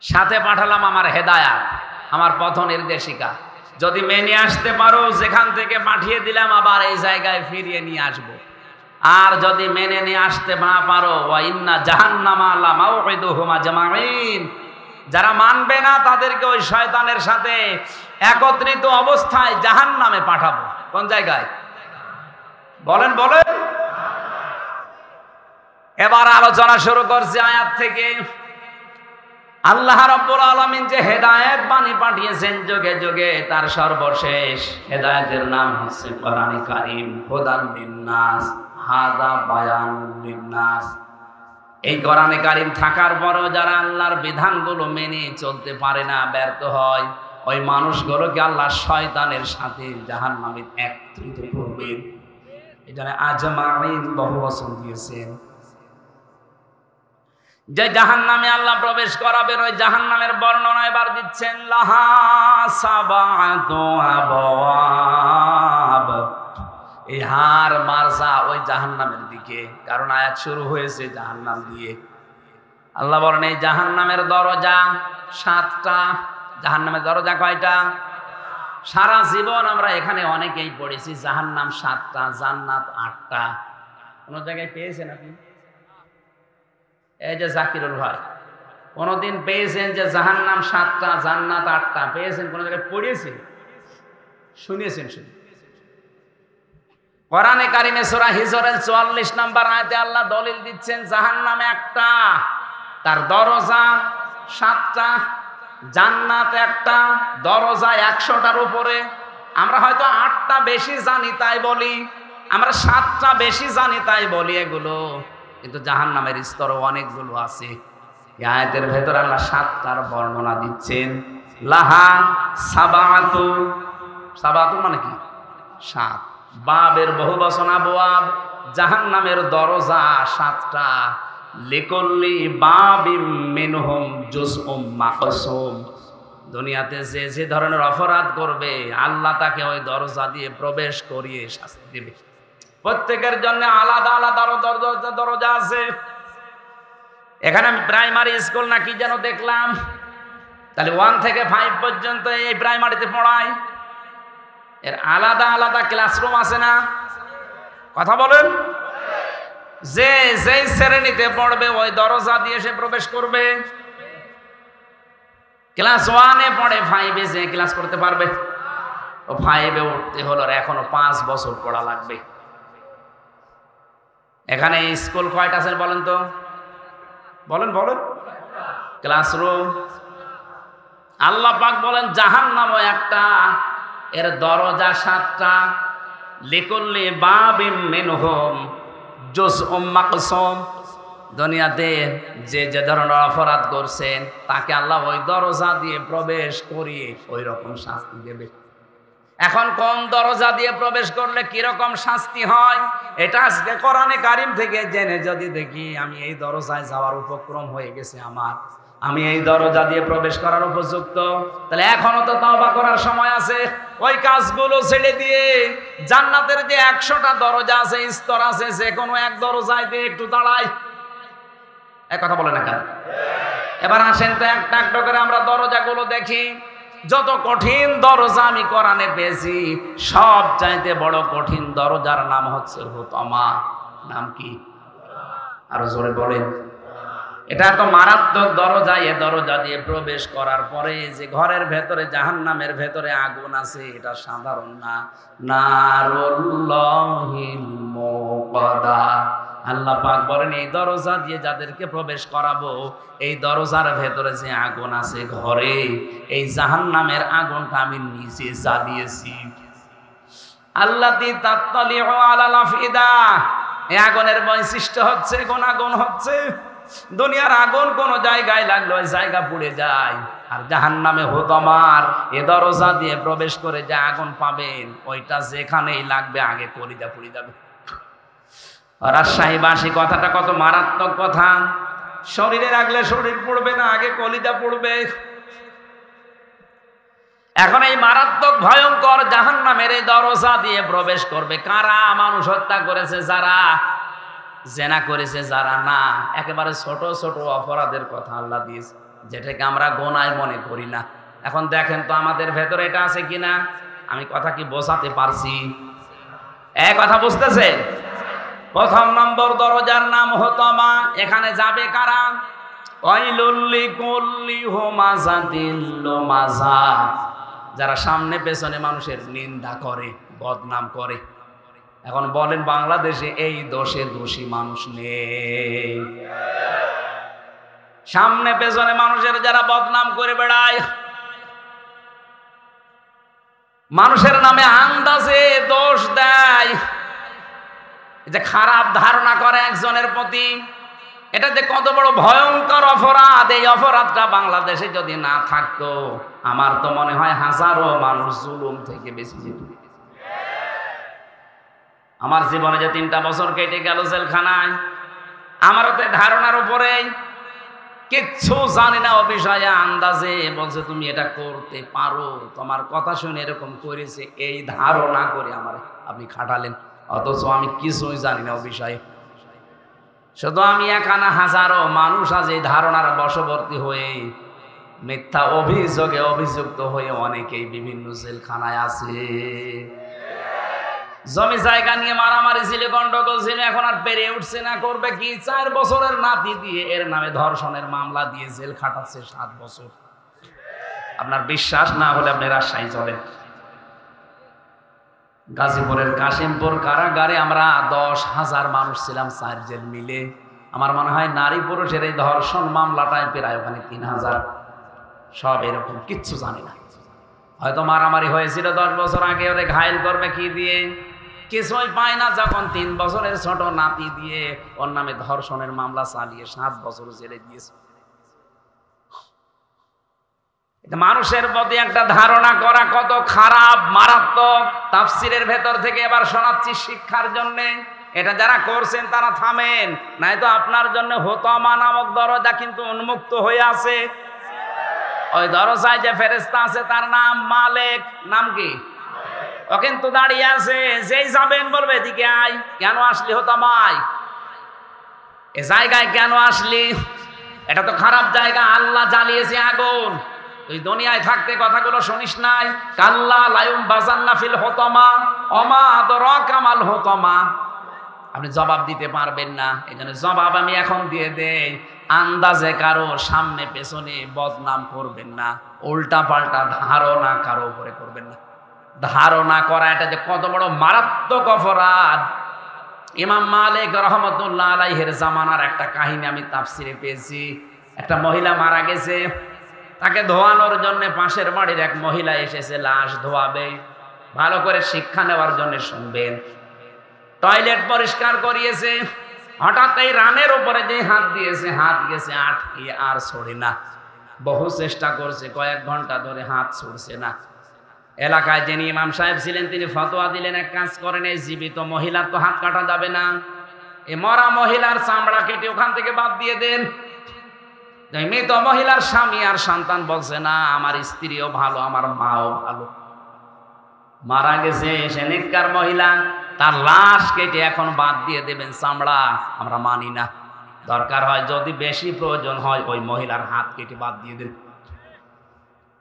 সাথে পাঠালাম আমার হেদায়াত, আমার পথ নির্দেশিকা। যদি মেনে আসতে পারো যেখান থেকে পাঠিয়ে দিলাম আবার এই জায়গায় ফিরিয়ে নিয়ে আসবো। আর যদি মেনে নিয়ে আসতে না পারো, ওয়া ইন্না জাহান্নামা লামাউইদুহুম আজমাইন, যারা মানবে না তাদেরকে ওই শয়তানের সাথে একত্রিত অবস্থায় জাহান্নামে পাঠাবো। কোন জায়গায়? বলেন বলেন। এবার আলোচনা শুরু করছি আয়াত থেকে। আল্লাহ রাব্বুল আলামিন যে হেদায়েত বাণী পাঠিয়েছেন যুগে যুগে, তার সর্বশেষ হেদায়েতের নাম হচ্ছে কোরআনে কারীম। হুদান লিন্নাস, হাদা বায়ান লিন্নাস। এই কোরআনে কারীম থাকার পরেও যারা আল্লাহর বিধানগুলো মেনে চলতে পারে না, ব্যর্থ হয়, ওই মানুষগুলোকে আল্লাহ শয়তানের সাথে জাহান্নামে একত্রিত করবেন। এটা আজমাইন বহু বচন দিয়েছেন। যে জাহান্নামে আল্লাহ প্রবেশ করাবেন ওই জাহান্নামের বর্ণনা এবার দিচ্ছেন। লাহা সাবাতু আবওয়াব, এই হার মারসা ওই জাহান্নামের দিকে, কারণ আয়াত শুরু হয়েছে জাহান্নাম দিয়ে। আল্লাহ বলেন এই জাহান্নামের দরজা 7টা। জাহান্নামের দরজা কয়টা? সারা জীবন আমরা এখানে অনেকেই পড়েছি জাহান্নাম 7টা, জান্নাত 8টা। কোন জায়গায় পেয়েছেন আপনি? এই যে জাকিরুল ভাই, কোনদিন পেয়েছেন যে জাহান্নাম 7টা, জান্নাত 8টা পেয়েছেন? কোন জায়গায় পড়িয়েছেন? শুনিয়েছেন? শুনি। কোরআনে কারিমে সূরা হিজরের 44 নম্বর আয়াতে আল্লাহ দলিল দিচ্ছেন জাহান্নাম একটা, তার দরজা 7টা, জান্নাত একটা, দরজা 100টার উপরে। আমরা হয়তো 8টা বেশি জানি তাই বলি, আমরা 7টা বেশি জানি তাই বলি এগুলো, কিন্তু জাহান্নামের স্তরও অনেকগুলো আছে। এই আয়াতের ভেতর আল্লাহ 7টার বর্ণনা দিচ্ছেন। লাহা সাবাতু, সাবাতু মানে কি? 7। বাবের বহু বচন আবওয়াব, জাহান্নামের দরজা 7টা। লিকুল্লি বাবিম মিনহুম জুজউম মাকসুম, দুনিয়াতে যে যে ধরনের অপরাধ করবে আল্লাহ তাকে ওই দরজা দিয়ে প্রবেশ করিয়ে শাস্তি দেবে। প্রত্যেকের জন্য আলাদা আলাদা দরজা আছে। এখানে আমি প্রাইমারি স্কুল না কি যেন দেখলাম, তাহলে 1 থেকে 5 পর্যন্ত এই প্রাইমারিতে পড়ায়, এর আলাদা আলাদা ক্লাসরুম আছে না? কথা বলেন। যে যেই শ্রেণীতে পড়বে ওই দরজা দিয়ে সে প্রবেশ করবে। ক্লাস 1-এ পড়ে 5-এ যে ক্লাস করতে পারবে? ও 5-এ উঠতে হলো এখনো 5 বছর পড়া লাগবে। এখানে স্কুল কয়টা আছে বলেন তো? বলেন বলেন। ক্লাসরুম আল্লাহ পাক বলেন জাহান্নামও একটা, এর দরজা 7টা। লিকুল্লি বাবিম মিনহুম জুজউম মাকসুম। দুনিয়াতে যে যে ধরনের অপরাধ করছেন তাকে আল্লাহ ওই দরজা দিয়ে প্রবেশ করিয়ে ওই রকম শাস্তি দেবে। এখন কোন দরজা দিয়ে প্রবেশ করলে কিরকম শাস্তি হয় এটা আজকে কোরআনে কারিম থেকে জেনে যদি দেখি আমি এই দরজায় যাওয়ার উপক্রম হয়ে গেছে, আমি এই দরজা দিয়ে প্রবেশ করার উপযুক্ত, তাহলে এখনো তো তওবা করার সময় আছে। ওই কাজগুলো ছেড়ে দিয়ে জান্নাতের যে 100টা দরজা আছে, স্তর আছে, যে কোনো এক দরজায় দিয়ে একটু দাঁড়াই। এক কথা বলে না কেন? এবার আসেন তো একটা একটা করে আমরা দরজাগুলো দেখি। যত কঠিন দরজা আমি কোরআনে পেয়েছি, সব চাইতে বড় কঠিন দরজার নাম হচ্ছে হুতামা। নাম কি? আরো জোরে বলেন। এটা তো মারাত্মক দরজা। এ দরজা দিয়ে প্রবেশ করার পরে যে ঘরের ভেতরে জাহান্নামের ভেতরে আগুন আছে, এটা সাধারণ না, নারুল্লাহিল মুকাদা। আল্লাহ পাক বলেন এই দরজা দিয়ে যাদেরকে প্রবেশ করাবো, এই দরজার ভেতরে যে আগুন আছে ঘরে, এই জাহান্নামের আগুনটা আমি নিজে জ্বালিয়েছি। আল্লাতী তাত্তালিউ আলাল আফিদা। এই আগুনের বৈশিষ্ট্য হচ্ছে গুণাগুণ হচ্ছে দুনিয়ার আগুন কোন জায়গায় লাগলো ওই জায়গা পুড়ে যায়, আর জাহান্নামে হুতামার এ দরজা দিয়ে প্রবেশ করে যে আগুন পাবেন ওইটা যেখানেই লাগবে আগে কলিজা পুড়ে যাবে। রাজশাহীবাসী কথাটা কত মারাত্মক কথা। শরীরে রাখলে শরীর পড়বে না, আগে কলিজা পড়বে। এখন এই মারাত্মক ভয়ঙ্কর জাহান্নামের এই দরজা দিয়ে প্রবেশ করবে কারা? মানুষ হত্যা করেছে যারা, জেনা করেছে যারা, না একেবারে ছোট ছোট অপরাধের কথা আল্লাহ দিয়েছে, যেটাকে আমরা গোনায় মনে করি না। এখন দেখেন তো আমাদের ভেতরে এটা আছে কিনা, আমি কথা কি বোঝাতে পারছি? এক কথা বুঝতেছে? প্রথম নম্বর দরজার নাম হুতামা। এখানে যাবে কারা? ওয়াইলুল লিকুল্লি হুমাযাতিল লুমাযা। যারা সামনে পেছনে মানুষের নিন্দা করে, বদনাম করে। এখন বলেন বাংলাদেশে এই দোষে দোষী মানুষ নেই? সামনে পেছনে মানুষের যারা বদনাম করে বেড়ায়, মানুষের নামে আন্দাজে দোষ দেয়, যে খারাপ ধারণা করে একজনের প্রতি, এটা যে কত বড় ভয়ঙ্কর অপরাধ। এই অপরাধটা বাংলাদেশে যদি না থাকতো, আমার তো মনে হয় হাজারো মানুষ জুলুম থেকে বেশি যেত। আমার জীবনে যে 3টা বছর কেটে গেল জেলখানায়, আমারও তো ধারণার উপরে কিচ্ছু জানি না ও বিষয়ে, আন্দাজে বলছে তুমি এটা করতে পারো, তোমার কথা শুনে এরকম করেছে, এই ধারণা করে আমার আপনি খাটালেন, অথচ আমি কিছুই জানি না ও বিষয়ে। শুধু আমি একা না, হাজারো মানুষ আজ এই ধারণার বশবর্তী হয়ে মিথ্যা অভিযোগে অভিযুক্ত হয়ে অনেকেই বিভিন্ন জেলখানায় আছে। জমি জায়গা নিয়ে মারামারি ছিল, গন্ডগোল ছিল, এখন আর পেরে উঠছে না, করবে কি? 4 বছরের নাতি দিয়ে এর নামে ধর্ষণের মামলা দিয়ে জেল খাটাচ্ছে 7 বছর। আপনার বিশ্বাস না হলে আপনি রাজশাহী চলেন। গাজীপুরের কাশিমপুর কারাগারে আমরা 10,000 মানুষ ছিলাম, 4 জেল মিলে। আমার মনে হয় নারী পুরুষের এই ধর্ষণ মামলাটায় প্রায় ওখানে 3,000। সব এরকম, কিচ্ছু জানি না। হয়তো মারামারি হয়েছিল 10 বছর আগে, ওরে ঘায়েল করবে কি দিয়ে? কিছুই পায় না। যখন 3 বছরের ছোট নাতি দিয়ে ওর নামে ধর্ষণের মামলা চালিয়ে 7 বছর জেলে দিয়েছে। মানুষের প্রতি একটা ধারণা করা কত খারাপ, মারাত্মক। তাফসিরের ভেতর থেকে এবার শোনাচ্ছি শিক্ষার জন্য। এটা যারা করছেন তারা থামেন, নয়তো আপনার জন্য হুতামা নামক দরজা কিন্তু উন্মুক্ত হয়ে আছে। ওই দরজায় যে ফেরেশতা আছে তার নাম মালিক। নাম কি? ও কিন্তু দাঁড়িয়ে আছে, যেই যাবেন বলবে এদিকে আয়। কেন আসলি হুতামায়? এ জায়গায় কেন আসলি? এটা তো খারাপ জায়গা, আল্লাহ জ্বালিয়েছে আগুন। তুই দুনিয়ায় থাকতে কথাগুলো শুনিস নাই? কাল্লা লায়ুম বাজান্না ফিল হুতামা ওমা আদরাকা মাল হুতামা। আপনি জবাব দিতে পারবেন না, এই জন্য জবাব আমি এখন দিয়ে দেই। আন্দাজে কারো সামনে পেছনে বদনাম করবেন না, উল্টা পাল্টা ধারণা কারো উপরে করবেন না। ধারণা করা এটা যে কত বড় মারাত্মক অপরাধ। ইমাম মালিক রহমতুল্লাহ আলাইহির জামানার একটা কাহিনী আমি তাফসিরে পেয়েছি। একটা মহিলা মারা গেছে, তাকে ধোয়ানোর জন্য পাশের বাড়ির এক মহিলা এসেছে লাশ ধোয়াবে। ভালো করে শিক্ষা নেওয়ার জন্য শুনবেন। টয়লেট পরিষ্কার করিয়েছে, হঠাৎ এই রানের উপরে যে হাত দিয়েছে, হাত গেছে আটকে, আর ছড়ে না। বহু চেষ্টা করছে, কয়েক ঘন্টা ধরে হাত ছড়ছে না। এলাকায় যিনি ইমাম সাহেব ছিলেন তিনি ফতোয়া দিলেন, এক কাজ করেন, এই জীবিত মহিলার তো হাত কাটা যাবে না, এই মরা মহিলার চামড়া কেটে ওখান থেকে বাদ দিয়ে দেন। মৃত মহিলার স্বামী আর সন্তান বলছে, না আমার স্ত্রীও ভালো, আমার মাও ভালো। মারা গেছে সে নেককার মহিলা, তার লাশ কেটে এখন বাদ দিয়ে দেবেন চামড়া, আমরা মানি না। দরকার হয় যদি বেশি প্রয়োজন হয় ওই মহিলার হাত কেটে বাদ দিয়ে দেন।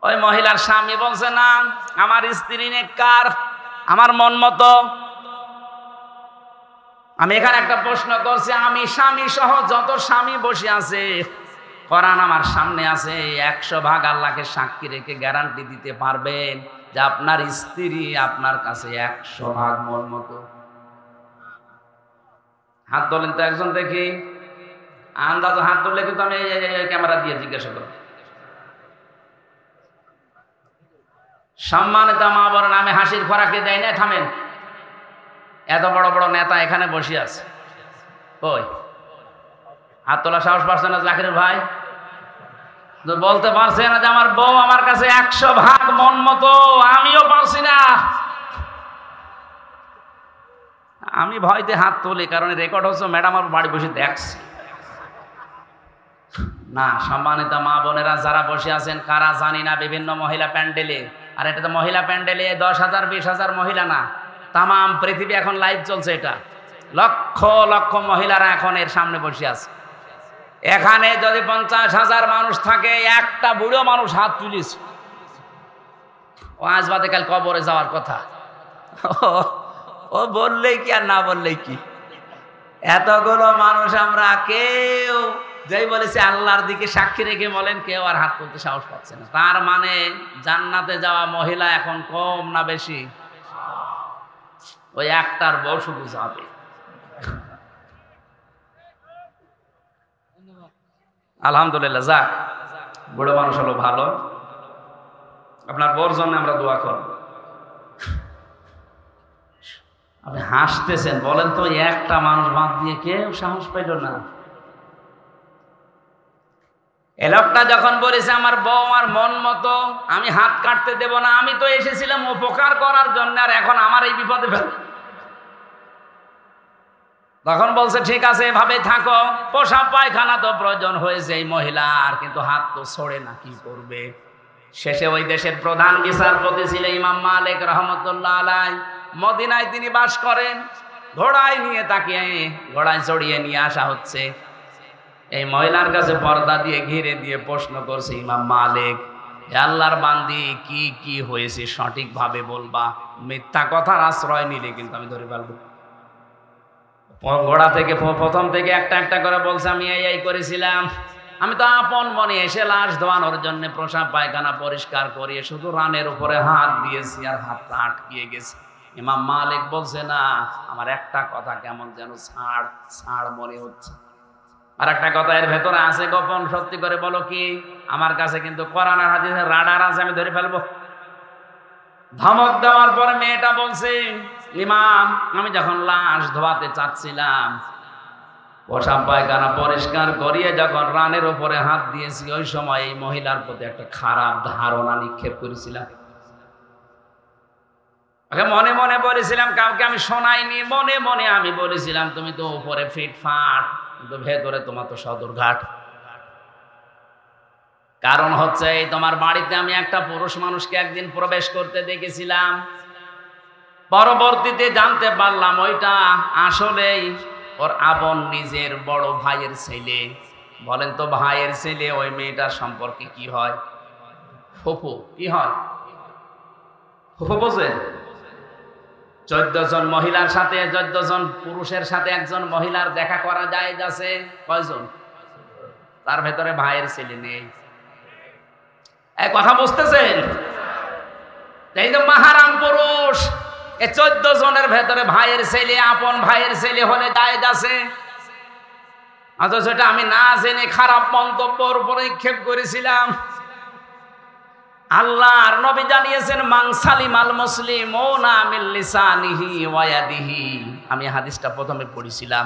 ওই মহিলার স্বামী বলছে, না আমার স্ত্রী নেককার, আমার মন মতো। আমি এখানে একটা প্রশ্ন করছি, আমি স্বামী সহ যত স্বামী বসে আছে, কোরআন আমার সামনে আছে, 100% আল্লাহকে সাক্ষী রেখে গ্যারান্টি দিতে পারবেন যে আপনার স্ত্রী আপনার কাছে 100% মন মতো? হাত তোলেন তো একজন দেখি, আন্দাজ হাত তুললে কিন্তু আমি ক্যামেরা দিয়ে জিজ্ঞাসা করব। সম্মানিত মা বোনেরা, আমি হাসির খোরাকে দেয় না, থামেন। এত বড় বড় নেতা এখানে বসে আছে, ওই হাত তোলা সাহস পাচ্ছে না জাকির ভাই? বলতে পারছে না যে আমার বউ আমার কাছে 100% মন মতো? আমিও পারছি না। আমি ভয়তে হাত তুলি, কারণ রেকর্ড হচ্ছে, ম্যাডাম আমার বাড়ি বসে দেখছি না। সম্মানিত মা বোনেরা যারা বসে আছেন, কারা জানি না, বিভিন্ন মহিলা প্যান্ডেলে, আর এটা তো মহিলা প্যান্ডেলে 10,000 20,000 মহিলা না, তাম পৃথিবী এখন লাইভ চলছে। এটা লক্ষ লক্ষ মহিলারা এখন এর সামনে বসে আছে। এখানে যদি 50,000 মানুষ থাকে, একটা বুড়ো মানুষ হাত তুলিস, ও আজ বাদে কাল কবরে যাওয়ার কথা। ও বললেই কি আর না বললেই কি, এতগুলো মানুষ আমরা কেউ যেই বলেছে আল্লাহর দিকে সাক্ষী রেখে বলেন, কেউ আর হাত তুলতে সাহস পাচ্ছে না। তার মানে জান্নাতে যাওয়া মহিলা এখন কম না বেশি? ওই একটার বউ শুধু যাবে। আলহামদুলিল্লাহ, যাক, বুড়ো মানুষ হলো ভালো। আপনার বউর জন্য আমরা দোয়া করব। আপনি হাসতেছেন, বলেন তো, একটা মানুষ বাদ দিয়ে কেউ সাহস পাইল না। এ লোকটা যখন বলেছে আমার বউ আমার মন মতো, আমি হাত কাটতে দেব না, আমি তো এসেছিলাম উপকার করার জন্য, আর এখন আমার এই বিপদে ফেল। তখন বলছে, ঠিক আছে এভাবে থাকো, পোশাক পায়খানা তো প্রয়োজন হয়েছে এই মহিলার, কিন্তু হাত তো ছড়ে না, কি করবে? শেষে ওই দেশের প্রধান বিচারপতি ছিলেন ইমাম মালিক রহমতুল্লাহ আলাইহি। মদিনায় তিনি বাস করেন। ঘোড়ায় নিয়ে তাকে ঘোড়ায় চড়িয়ে নিয়ে আসা হচ্ছে। এই মহিলার কাছে পর্দা দিয়ে ঘিরে দিয়ে প্রশ্ন করছে ইমাম মালিক, আল্লাহর বান্দি, কি কি হয়েছে সঠিকভাবে বলবা, মিথ্যা কথার আশ্রয় নিলে কিন্তু আমি ধরে ফেলবো। ঘোড়া থেকে প্রথম থেকে একটা একটা করে বলছে, আমি এই করেছিলাম, আমি তো আপন মনে এসে লাশ ধোয়ানোর জন্য প্রসাব পায়খানা পরিষ্কার করিয়ে শুধু রানের উপরে হাত দিয়েছি, আর হাতটা আটকিয়ে গেছে। ইমাম মালিক বলছে, না, আমার একটা কথা কেমন যেন ছাড় ছাড় মনে হচ্ছে। আর একটা কথা এর ভেতরে আছে গোপন, সত্যি করে বলো কি? আমার কাছে কিন্তু কোরআন আর হাদিসের রাডার আছে, আমি ধরে ফেলবো। ধমক দেওয়ার পরে মেয়েটা বলছে, ইমাম, আমি যখন লাশ ধোয়াতে চাচ্ছিলাম, প্রসাব পায়খানা পরিষ্কার করিয়ে যখন রানের উপরে হাত দিয়েছি, ওই সময় এই মহিলার প্রতি একটা খারাপ ধারণা নিক্ষেপ করেছিলাম। মনে মনে বলেছিলাম, কাউকে আমি শোনাইনি, মনে মনে আমি বলেছিলাম, তুমি তো উপরে ফিটফাট, কিন্তু ভেতরে তোমার তো সদরঘাট। কারণ হচ্ছে, এই তোমার বাড়িতে আমি একটা পুরুষ মানুষকে একদিন প্রবেশ করতে দেখেছিলাম, পরবর্তীতে জানতে পারলাম ওইটা আসলেই ওর আপন নিজের বড় ভাইয়ের ছেলে। বলেন তো ভাইয়ের ছেলে ওই মেয়েটার সম্পর্কে কি হয়? ফুফু। কি হয়? ফুফু বোঝেন? 14 জন মহিলার সাথে 14 জন পুরুষের সাথে একজন মহিলার দেখা করা যায় যাচ্ছে কয়জন? তার ভেতরে ভাইয়ের ছেলে নেই। এই কথা বুঝতেছেন? এই যে মাহারাম পুরুষ, এই 14 জনের ভেতরে ভাইয়ের ছেলে, আপন ভাইয়ের ছেলে হলে যায় যাচ্ছে। অথচ এটা আমি না জেনে খারাপ মন্তব্যের উপরে নিক্ষেপ করেছিলাম। আল্লাহর নবী জানিয়েছেন মান সালিমাল মুসলিমুনা মিন লিসানিহি ওয়া ইয়াদিহি। আমি হাদিসটা প্রথমে পড়েছিলাম।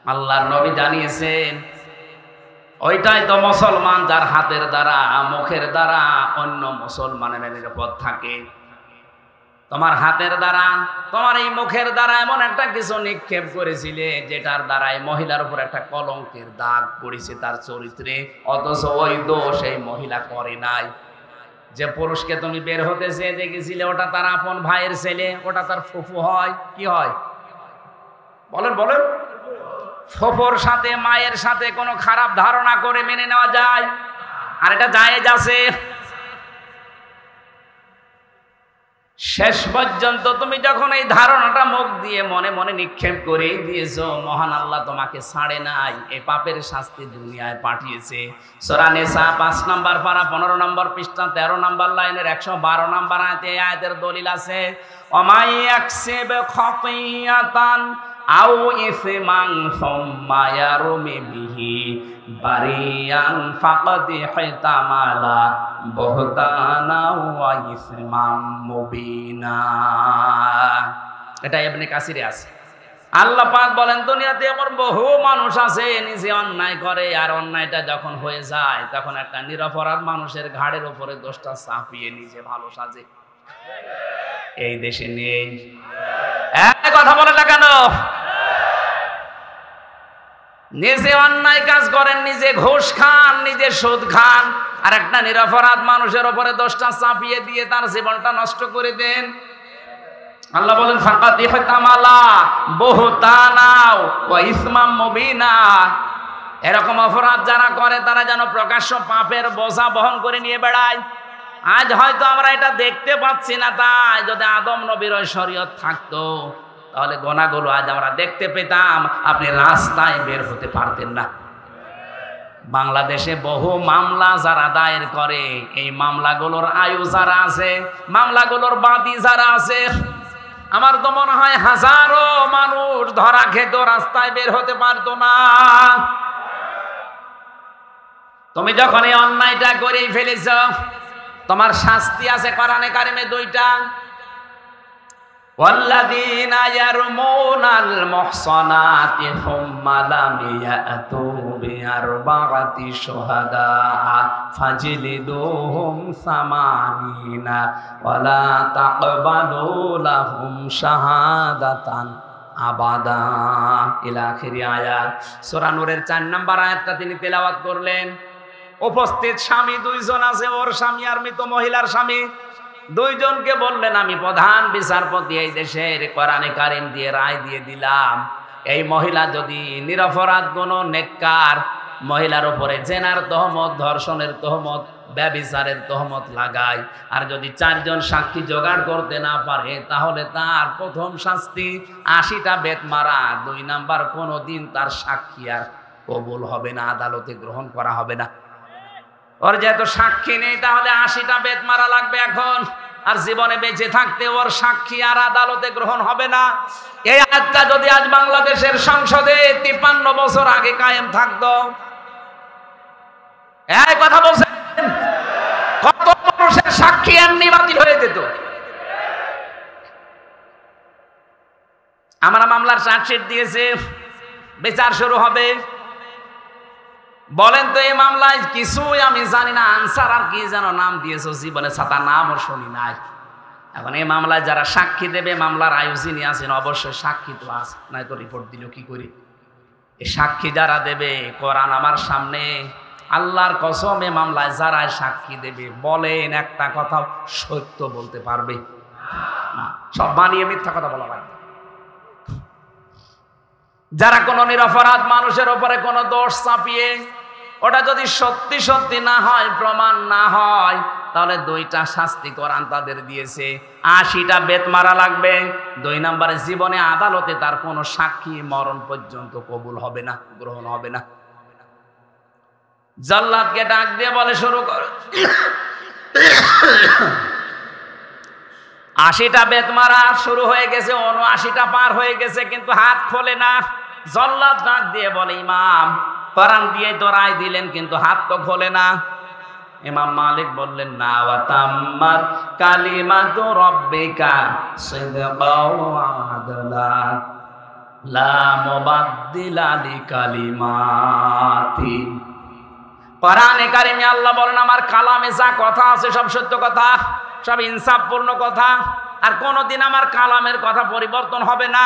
আল্লাহর নবী জানিয়েছেন ওইটাই তো মুসলমান যার হাতের দ্বারা মুখের দ্বারা অন্য মুসলমানের নিরাপদ থাকে। তোমার হাতের দ্বারা তোমার এই মুখের দ্বারা এমন একটা কিছু নিক্ষেপ করেছিলে যেটার দ্বারাই মহিলার উপর একটা কলঙ্কের দাগ পড়েছে তার চরিত্রে, অথচ ওই দোষ এই মহিলা করে নাই। যে পুরুষকে তুমি বের হতে চেয়ে দেখেছিলে ওটা তার আপন ভাইয়ের ছেলে, ওটা তার ফুফু হয়। কি হয় বলেন বলেন? ফুফুর সাথে মায়ের সাথে কোনো খারাপ ধারণা করে মেনে নেওয়া যায়? আর এটা জায়েজ আছে। শেষ পর্যন্ত তুমি যখন এই ধারণাটা মুখ দিয়ে মনে মনে নিক্ষেপ করে দিয়েছো, মহান আল্লাহ তোমাকে ছাড়ে নাই, এই পাপের শাস্তি দুনিয়ায় পাঠিয়েছে। সূরা নিসা 5 নম্বর পারা 15 নম্বর পৃষ্ঠা 13 নম্বর লাইনের 112 নম্বর আয়াতে এই আয়াতের দলিল আছে। ওমাই ইয়াকসিব খাতিয়াতান আও ইসমান সুম্মা ইয়ারমি বিহি বারিয়ান ফাকাদ ইহতামালা বুহতানা ওয়া ইসমান মুবিনা। এটা ইবনে কাসিরে আছে। আল্লাহ পাক বলেন দুনিয়াতে এমন বহু মানুষ আছে নিজে অন্যায় করে, আর অন্যায়টা যখন হয়ে যায় তখন একটা নিরপরাধ মানুষের ঘাড়ের উপরে দোষটা চাপিয়ে নিজে ভালো সাজে। এই দেশে নেই। কথা বলে না কেন? নিজে অন্যায় কাজ করেন, নিজে ঘুষ খান, নিজে সুদ খান, আর একটা নিরপরাধ মানুষের উপরে দোষটা চাপিয়ে দিয়ে তার জীবনটা নষ্ট করে দেন। আল্লাহ বলেন ফাকাদ ইহতামালা বুহতানা ওয়া ইসমাম মুবিনা। এরকম অপরাধ যারা করে তারা যেন প্রকাশ্য পাপের বোঝা বহন করে নিয়ে বেড়ায়। আজ হয়তো আমরা এটা দেখতে পাচ্ছি না, তাই যদি আদম নবীর ওই শরীয়ত থাকতো তাহলে গোনাগুলো আজ আমরা দেখতে পেতাম, আপনি রাস্তায় বের হতে পারতেন না। বাংলাদেশে বহু মামলা যারা দায়ের করে, এই মামলাগুলোর আয়ু যারা আছে, মামলাগুলোর বাদী যারা আছে, আমার তো মনে হয় হাজারো মানুষ ধরা খেত, রাস্তায় বের হতে পারতো না। তুমি যখন এই অন্যায়টা করেই ফেলেছ, তোমার শাস্তি আছে কোরআনে কারিমে 2টা। ওয়াল্লাযীনা ইয়ারমুনাল মুহসানাতি সুম্মা লাম ইয়াতু বিআরবা'তি শুহাদা ফাজলিদুহুম 80 ওয়ালা তাকবালু লাহুম শাহাদাতান আবাদা ইলা আখিরি আয়াত। সূরা নূরের 4 নম্বর আয়াতটা তিনি তেলাওয়াত করলেন। উপস্থিত স্বামী 2 জন আছে, ওর স্বামী আর মৃত মহিলার স্বামী, 2 জনকে বললেন আমি প্রধান বিচারপতি এই দেশের, কোরআনে কারিম দিয়ে রায় দিয়ে দিলাম, এই মহিলা যদি নিরপরাধ কোনো নেককার মহিলার উপরে জেনার তহমত, ধর্ষণের তহমত, ব্যভিচারের তহমত লাগায়, আর যদি 4 জন সাক্ষী জোগাড় করতে না পারে, তাহলে তার প্রথম শাস্তি 80টা বেত মারা। 2 নাম্বার, কোনোদিন তার সাক্ষী আর কবুল হবে না, আদালতে গ্রহণ করা হবে না। ওর যেহেতু সাক্ষী নেই, তাহলে 80টা বেত মারা লাগবে এখন, আর জীবনে বেঁচে থাকতে ওর সাক্ষী আর আদালতে গ্রহণ হবে না। এই আয়াতটা যদি আজ বাংলাদেশের সংসদে 53 বছর আগে কায়েম থাকতো, এই কথা বলছেন, কত মানুষের সাক্ষী এমনি বাতিল হয়ে যেত। আমরা মামলার চার্জশিট দিয়েছে, বিচার শুরু হবে। বলেন তো এই মামলায় কিছুই আমি জানি না, আনসার আর কি যেন নাম দিয়েছো, জীবনে ছাতা নামও শুনি নাই। এখন এই মামলায় যারা সাক্ষী দেবে, মামলার আয়োজনী আছেন, অবশ্যই সাক্ষী তো আছে, নাই তো রিপোর্ট দিল কি করি। এই সাক্ষী যারা দেবে, কোরআন আমার সামনে, আল্লাহর কসম এ মামলায় যারা সাক্ষী দেবে, বলেন একটা কথা সত্য বলতে পারবে না, সব বানিয়ে মিথ্যা কথা বলা হয়। যারা কোনো নিরপরাধ মানুষের উপরে কোনো দোষ চাপিয়ে ওটা যদি সত্যি সত্যি না হয়, প্রমাণ না হয়, তাহলে 2টা শাস্তি কোরআন তাদের দিয়েছে। 80টা বেত মারা লাগবে। 2 নম্বরে জীবনে আদালতে তার কোনো সাক্ষী মরণ পর্যন্ত কবুল হবে না, গ্রহণ হবে না। জল্লাদকে ডাক দিয়ে বলে শুরু কর। 80টা বেত মারা শুরু হয়ে গেছে, 79টা পার হয়ে গেছে, কিন্তু হাত খোলে না। জল্লাদ ডাক দিয়ে বলে, ইমাম কোরআন দিয়ে তো রায় দিলেন, কিন্তু হাত তো খোলে না। ইমাম মালিক বললেন, না, ওয়া তাম্মাত কালিমাতু রাব্বিকা সিদকাও ওয়া আদলা লা মুবাদদিলা লিকালিমাতি। কোরআনে কারিমে আল্লাহ বলেন, আমার কালামে যা কথা আছে সব সত্য কথা, সব ইনসাফপূর্ণ কথা, আর কোনোদিন আমার কালামের কথা পরিবর্তন হবে না।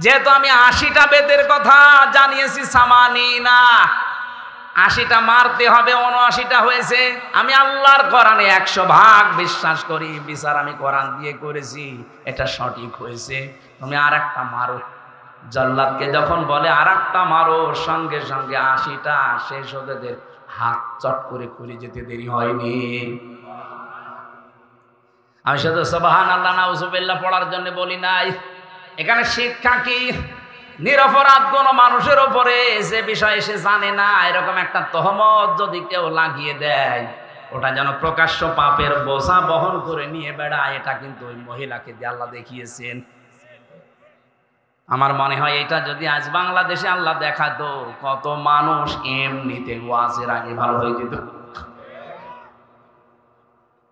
যেহেতু আমি 80টা বেতের কথা জানিয়েছি, সামানি না, 80টা মারতে হবে, 79টা হয়েছে। আমি আল্লাহর কোরআনে 100 ভাগ বিশ্বাস করি, বিচার আমি কোরআন দিয়ে করেছি, এটা সঠিক হয়েছে, তুমি আর একটা মারো। জল্লাদকে যখন বলে আর একটা মারো, সঙ্গে সঙ্গে 80টা শেষ হতে দের হাত চট করে খুলে যেতে দেরি হয়নি। আমি শুধু সুবহানাল্লাহ নাউযুবিল্লাহ পড়ার জন্য বলি নাই। এখানে শিক্ষা কি? নিরপরাধ কোন মানুষের উপরে যে বিষয় সে জানে না, এরকম একটা তহমত যদি কেউ লাগিয়ে দেয়, ওটা যেন প্রকাশ্য পাপের বোঝা বহন করে নিয়ে বেড়ায়, এটা কিন্তু ওই মহিলাকে দিয়ে আল্লাহ দেখিয়েছেন। আমার মনে হয় এটা যদি আজ বাংলাদেশে আল্লাহ দেখাতো, কত মানুষ এমনিতে ওয়াজের আগে ভালো হয়ে যেত।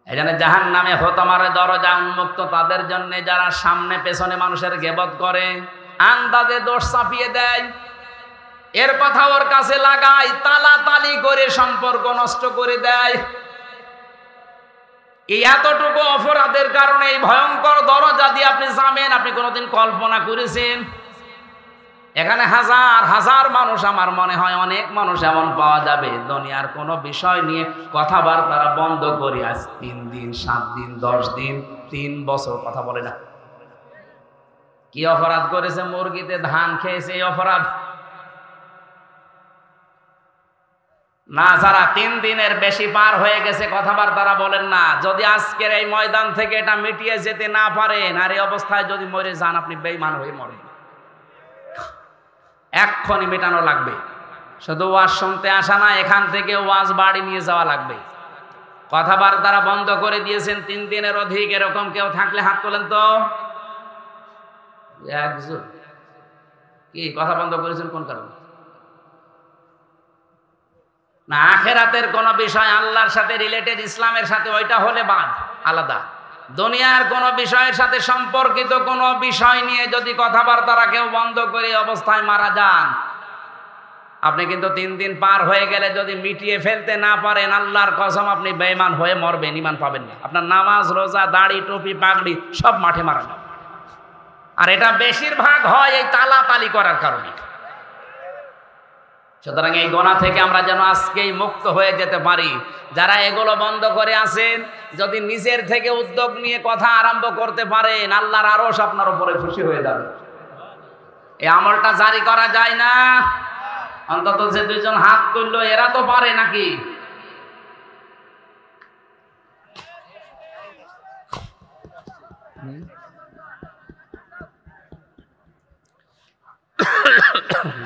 এখানে জাহান্নামে হতমারে দরজা উন্মুক্ত তাদের জন্য, যারা সামনে পেছনে মানুষের গীবত করে, আন্দাজে দোষ চাপিয়ে দেয়, এর কথা ওর কাছে লাগায়, তালাতালি করে সম্পর্ক নষ্ট করে দেয়। এই এতটুকু অপরাধের কারণে এই ভয়ঙ্কর দরজা দিয়ে আপনি যাবেন, আপনি কোনোদিন কল্পনা করেছেন? এখানে হাজার হাজার মানুষ, আমার মনে হয় অনেক মানুষ এমন পাওয়া যাবে দুনিয়ার কোনো বিষয় নিয়ে কথাবার্তা বন্ধ করে আজ 3 দিন 7 দিন 10 দিন 3 বছর কথা বলে না। কি অপরাধ করেছে? মুরগিতে ধান খেয়েছে, এই অপরাধ না। যারা 3 দিনের বেশি পার হয়ে গেছে কথাবার্তা বলেন না, যদি আজকের এই ময়দান থেকে এটা মিটিয়ে যেতে না পারেন, আর এই অবস্থায় যদি মরে যান, আপনি বেঈমান হয়ে মরবেন। এক্ষুনি মেটানো লাগবে। শুধু ওয়াজ শুনতে আসা না, এখান থেকে ওয়াজ বাড়ি নিয়ে যাওয়া লাগবে। কথাবার্তা বন্ধ করে দিয়েছেন 3 দিনের অধিক, এরকম কেউ থাকলে হাত তোলেন তো। একজন কি কথা বন্ধ করেছেন কোন কারণে? না, আখেরাতের কোন বিষয় আল্লাহর সাথে রিলেটেড, ইসলামের সাথে, ওইটা হলে বাদ আলাদা। দুনিয়ার কোন বিষয়ের সাথে সম্পর্কিত কোন বিষয় নিয়ে যদি কথাবার্তা কেউ বন্ধ করে অবস্থায় মারা যান, আপনি কিন্তু 3 দিন পার হয়ে গেলে যদি মিটিয়ে ফেলতে না পারেন, আল্লাহর কসম আপনি বেঈমান হয়ে মরবেন, ঈমান পাবেন না। আপনার নামাজ, রোজা, দাড়ি, টুপি, পাগড়ি সব মাঠে মারা যাবে। আর এটা বেশিরভাগ হয় এই তালাতালি করার কারণে। সুতরাং এই গোনা থেকে আমরা যেন আজকেই মুক্ত হয়ে যেতে পারি। যারা এগুলো বন্ধ করে আছেন, যদি নিজের থেকে উদ্যোগ নিয়ে কথা আরম্ভ করতে পারেন, আল্লাহর আরশ আপনার উপরে খুশি হয়ে যাবে। এই আমলটা জারি করা যায় না? অন্তত যে 2 জন হাত তুললো, এরা তো পারে নাকি?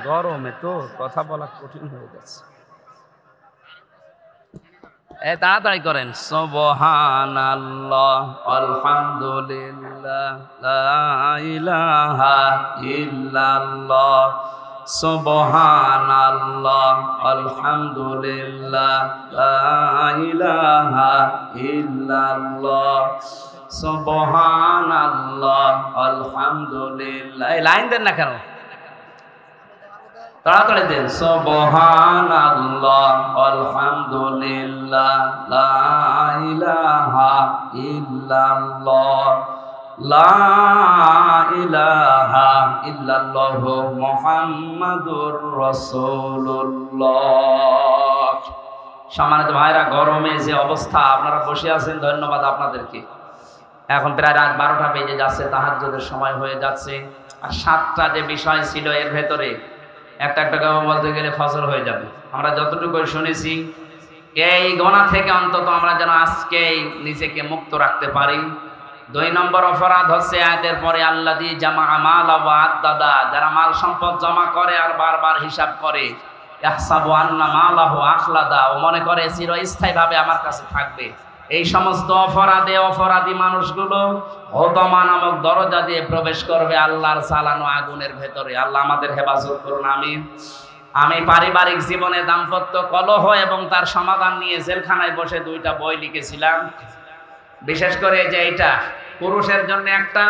গরমে তো কথা বলা কঠিন হয়ে গেছে। তাড়াতাড়ি করেন। সুবহানাল্লাহ আলহামদুলিল্লাহ লা ইলাহা ইল্লাল্লাহ। সুবহানাল্লাহ আলহামদুলিল্লাহ লা ইলাহা ইল্লাল্লাহ। সুবহানাল্লাহ আলহামদুলিল্লাহ। এই লাইন দেন না কেন? তাড়াতাড়ি দেন। সুবহানাল্লাহ আলহামদুলিল্লাহ লা ইলাহা ইল্লাল্লাহ লা ইলাহা ইল্লাল্লাহু মুহাম্মাদুর রাসূলুল্লাহ। সম্মানিত ভাইরা, গরমে যে অবস্থা, আপনারা বসে আছেন, ধন্যবাদ আপনাদেরকে। এখন প্রায় রাত 12টা বেজে যাচ্ছে, তাহাজ্জুদের সময় হয়ে যাচ্ছে। আর 7টা যে বিষয় ছিল এর ভেতরে একটা একটা করে বলতে গেলে ফজর হয়ে যাবে। আমরা যতটুকু শুনেছি এই গোনা থেকে অন্তত আমরা যেন আজকে নিজেকে মুক্ত রাখতে পারি। 2 নম্বর অপরাধ হচ্ছে আয়াতের পরে আল্লাযী জামা মাল ওয়া আদ্দাদা, যারা মাল সম্পদ জমা করে আর বারবার হিসাব করে, ইয়াহসাবু আন্না মালাহু আখলাদা, ও মনে করে চিরস্থায়ীভাবে আমার কাছে থাকবে। এই সমস্ত অপরাধী মানুষগুলো হতমা নামক দরজা দিয়ে প্রবেশ করবে আল্লাহর চালানো আগুনের ভেতরে। আল্লাহ আমাদের হেফাজত করুন, আমিন। আমি পারিবারিক জীবনে দাম্পত্য কলহ এবং তার সমাধান নিয়ে জেলখানায় বসে 2টা বই লিখেছিলাম। বিশেষ করে যে এটা পুরুষের জন্য একটা,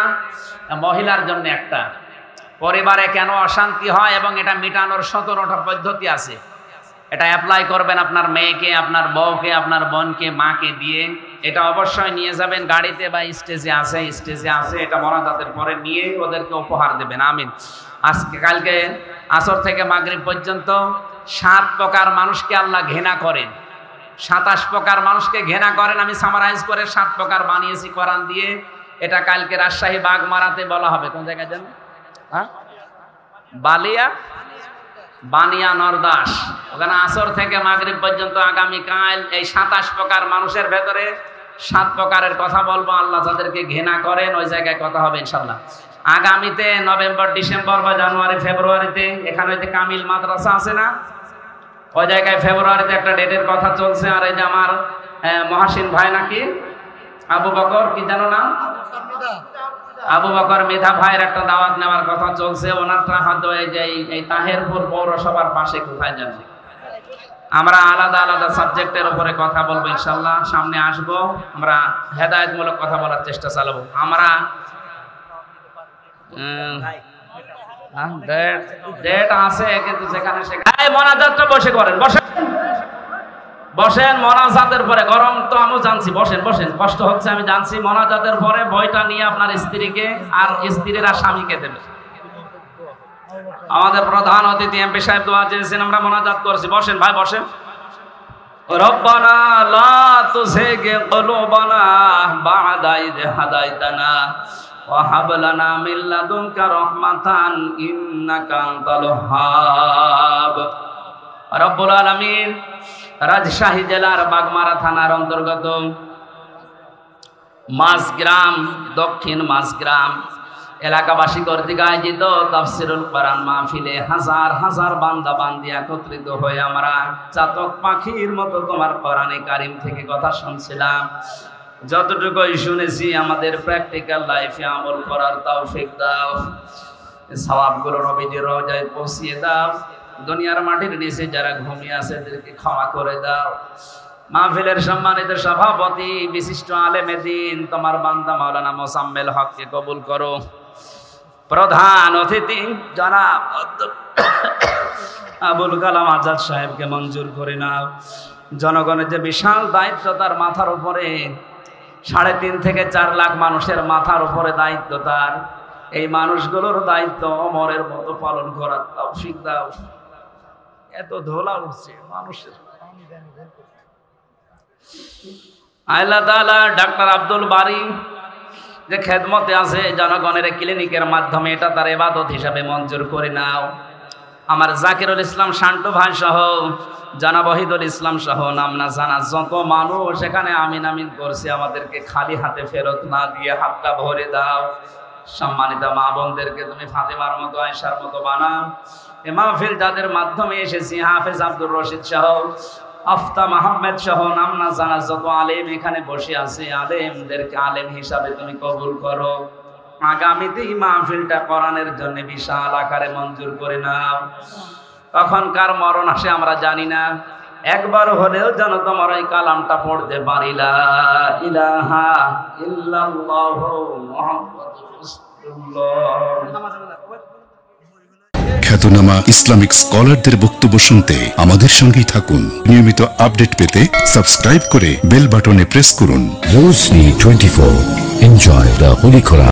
মহিলার জন্য একটা, পরিবারে কেন অশান্তি হয় এবং এটা মেটানোর 17টা পদ্ধতি আছে। এটা অ্যাপ্লাই করবেন আপনার মেয়েকে, আপনার বউকে, আপনার বোনকে, মাকে দিয়ে। এটা অবশ্যই নিয়ে যাবেন গাড়িতে বা স্টেজে আছে, এটা মোনাজাতের পরে নিয়ে ওদেরকে উপহার দেবেন, আমিন। আজকে কালকে আসর থেকে মাগরিব পর্যন্ত 7 প্রকার মানুষকে আল্লাহ ঘৃণা করেন, 27 প্রকার মানুষকে ঘৃণা করেন। আমি সামারাইজ করে 7 প্রকার বানিয়েছি কোরআন দিয়ে। এটা কালকে রাজশাহী বাগমারাতে বলা হবে। কোন জায়গায় জানেন? হ্যাঁ, বানিয়া নরদাস, ওখানে আসর থেকে মাগরিব পর্যন্ত আগামীকাল এই 27 প্রকার মানুষের ভেতরে 7 প্রকারের কথা বলবো। আল্লাহ যাদেরকে ঘৃণা করেন ওই জায়গায় কথা হবে ইনশাল্লাহ। আগামীতে নভেম্বর, ডিসেম্বর বা জানুয়ারি, ফেব্রুয়ারিতে এখানে যে কামিল মাদ্রাসা আছে না, ওই জায়গায় ফেব্রুয়ারিতে একটা ডেটের কথা চলছে। আর এই যে আমার মহাসিন ভাই নাকি আবু বকর, কি জানো নাম, আবু বকর মেধা ভাইয়ের একটা দাওয়াত নেওয়ার কথা চলছে। ওনারটা হয়তো এই তাহেরপুর পৌরসভার পাশে কোথায় জানি। আমরা আলাদা আলাদা সাবজেক্টের উপরে কথা বলবো ইনশাল্লাহ। সামনে আসবো, আমরা হেদায়েতমূলক কথা বলার চেষ্টা চালাবো। আমরা ডেট আছে কিন্তু যেখানে সেখানে মোনাজাতটা বসে করেন, বসেন মোনাজাতের পরে। গরম তো আমি জানছি, বসেন কষ্ট হচ্ছে আমি জানছি। মোনাজাতের পরে বইটা নিয়ে আপনার স্ত্রীকে আর স্ত্রীরা স্বামীকে দেবে। আমাদের প্রধান অতিথি এমপি সাহেব দোয়া চেয়েছেন, আমরা মোনাজাত করছি। বসেন ভাই, বসেন। রব্বানা লা তুযিগ কুলুবানা বা'দা ইয হাদাইতানা ওয়া হাব লানা মিন লাদুনকা রাহমাতান ইন্নাকা আনতাল ওয়াহ্হাব। রব্বুল আলামিন রাজশাহী জেলার বাগমারা থানার অন্তর্গত মাঝগ্রাম, দক্ষিণ মাঝগ্রাম এলাকাবাসী কর্তৃক আয়োজিত তাফসিরুল কোরআন মাহফিলে হাজার হাজার বান্দা বান্দি একত্রিত হয়ে আমরা চাতক পাখির মতো তোমার কোরআনে কারিম থেকে কথা শুনছিলাম। যতটুকুই শুনেছি আমাদের প্র্যাকটিক্যাল লাইফে আমল করার তৌফিক দাও। সওয়াবগুলো নবীজির রওজায় পৌঁছিয়ে দাও। দুনিয়ার মাটির নিচে যারা ঘুমিয়ে আছে তাদেরকে ক্ষমা করে দাও। মাহফিলের সম্মানিত সভাপতি বিশিষ্ট আলেমে দ্বীন তোমার বান্দা মাওলানা মোসাম্মেল হককে কবুল করো। প্রধান অতিথি জনাব আবুল কালাম আজাদ সাহেবকে মঞ্জুর করে নাও। জনগণের যে বিশাল দায়িত্ব তার মাথার উপরে, 3.5 থেকে 4 লাখ মানুষের মাথার উপরে দায়িত্ব তার। এই মানুষগুলোর দায়িত্ব অমরের মতো পালন করার তৌফিক দাও। এত ধোলা উঠছে মানুষের। আল্লাহ তাআলা ডাক্তার আব্দুল বারী যে খেদমতে আছে জনগণের ক্লিনিকের মাধ্যমে, এটা তার ইবাদত হিসাবে মঞ্জুর করে নাও। আমার জাকিরুল ইসলাম শান্টু ভাই সহ জনাব ওহিদুল ইসলাম সহ নাম না জানা যত মানুষ এখানে আমিন আমিন করছে, আমাদেরকে খালি হাতে ফেরত না দিয়ে হাতটা ভরে দাও। সম্মানিত মা বোনদেরকে তুমি ফাতেমার মতো, আয়েশার মতো বানাও। এ মাহফিল যাদের মাধ্যমে এসেছি, হাফেজ আব্দুর রশিদ সহ, আফতাব আহমেদ সহ নাম না জানা যত আলেম এখানে বসে আছে, আলেমদেরকে আলেম হিসাবে তুমি কবুল করো। আগামীতে এই মাহফিলটা কোরআনের জন্য বিশাল আকারে মঞ্জুর করে নাও। তখনকার মরণ আসে আমরা জানি না, একবার হলেও যেন তোমার এই কালামটা পড়তে পারি, লা ইলাহা ইল্লাল্লাহু মুহাম্মাদুর রাসূলুল্লাহ। খ্যাতনামা ইসলামিক স্কলারদের বক্তব্য শুনতে আমাদের সঙ্গেই থাকুন। নিয়মিত আপডেট পেতে সাবস্ক্রাইব করে বেল বাটনে প্রেস করুন। Rosary 24. Enjoy the Holy Quran.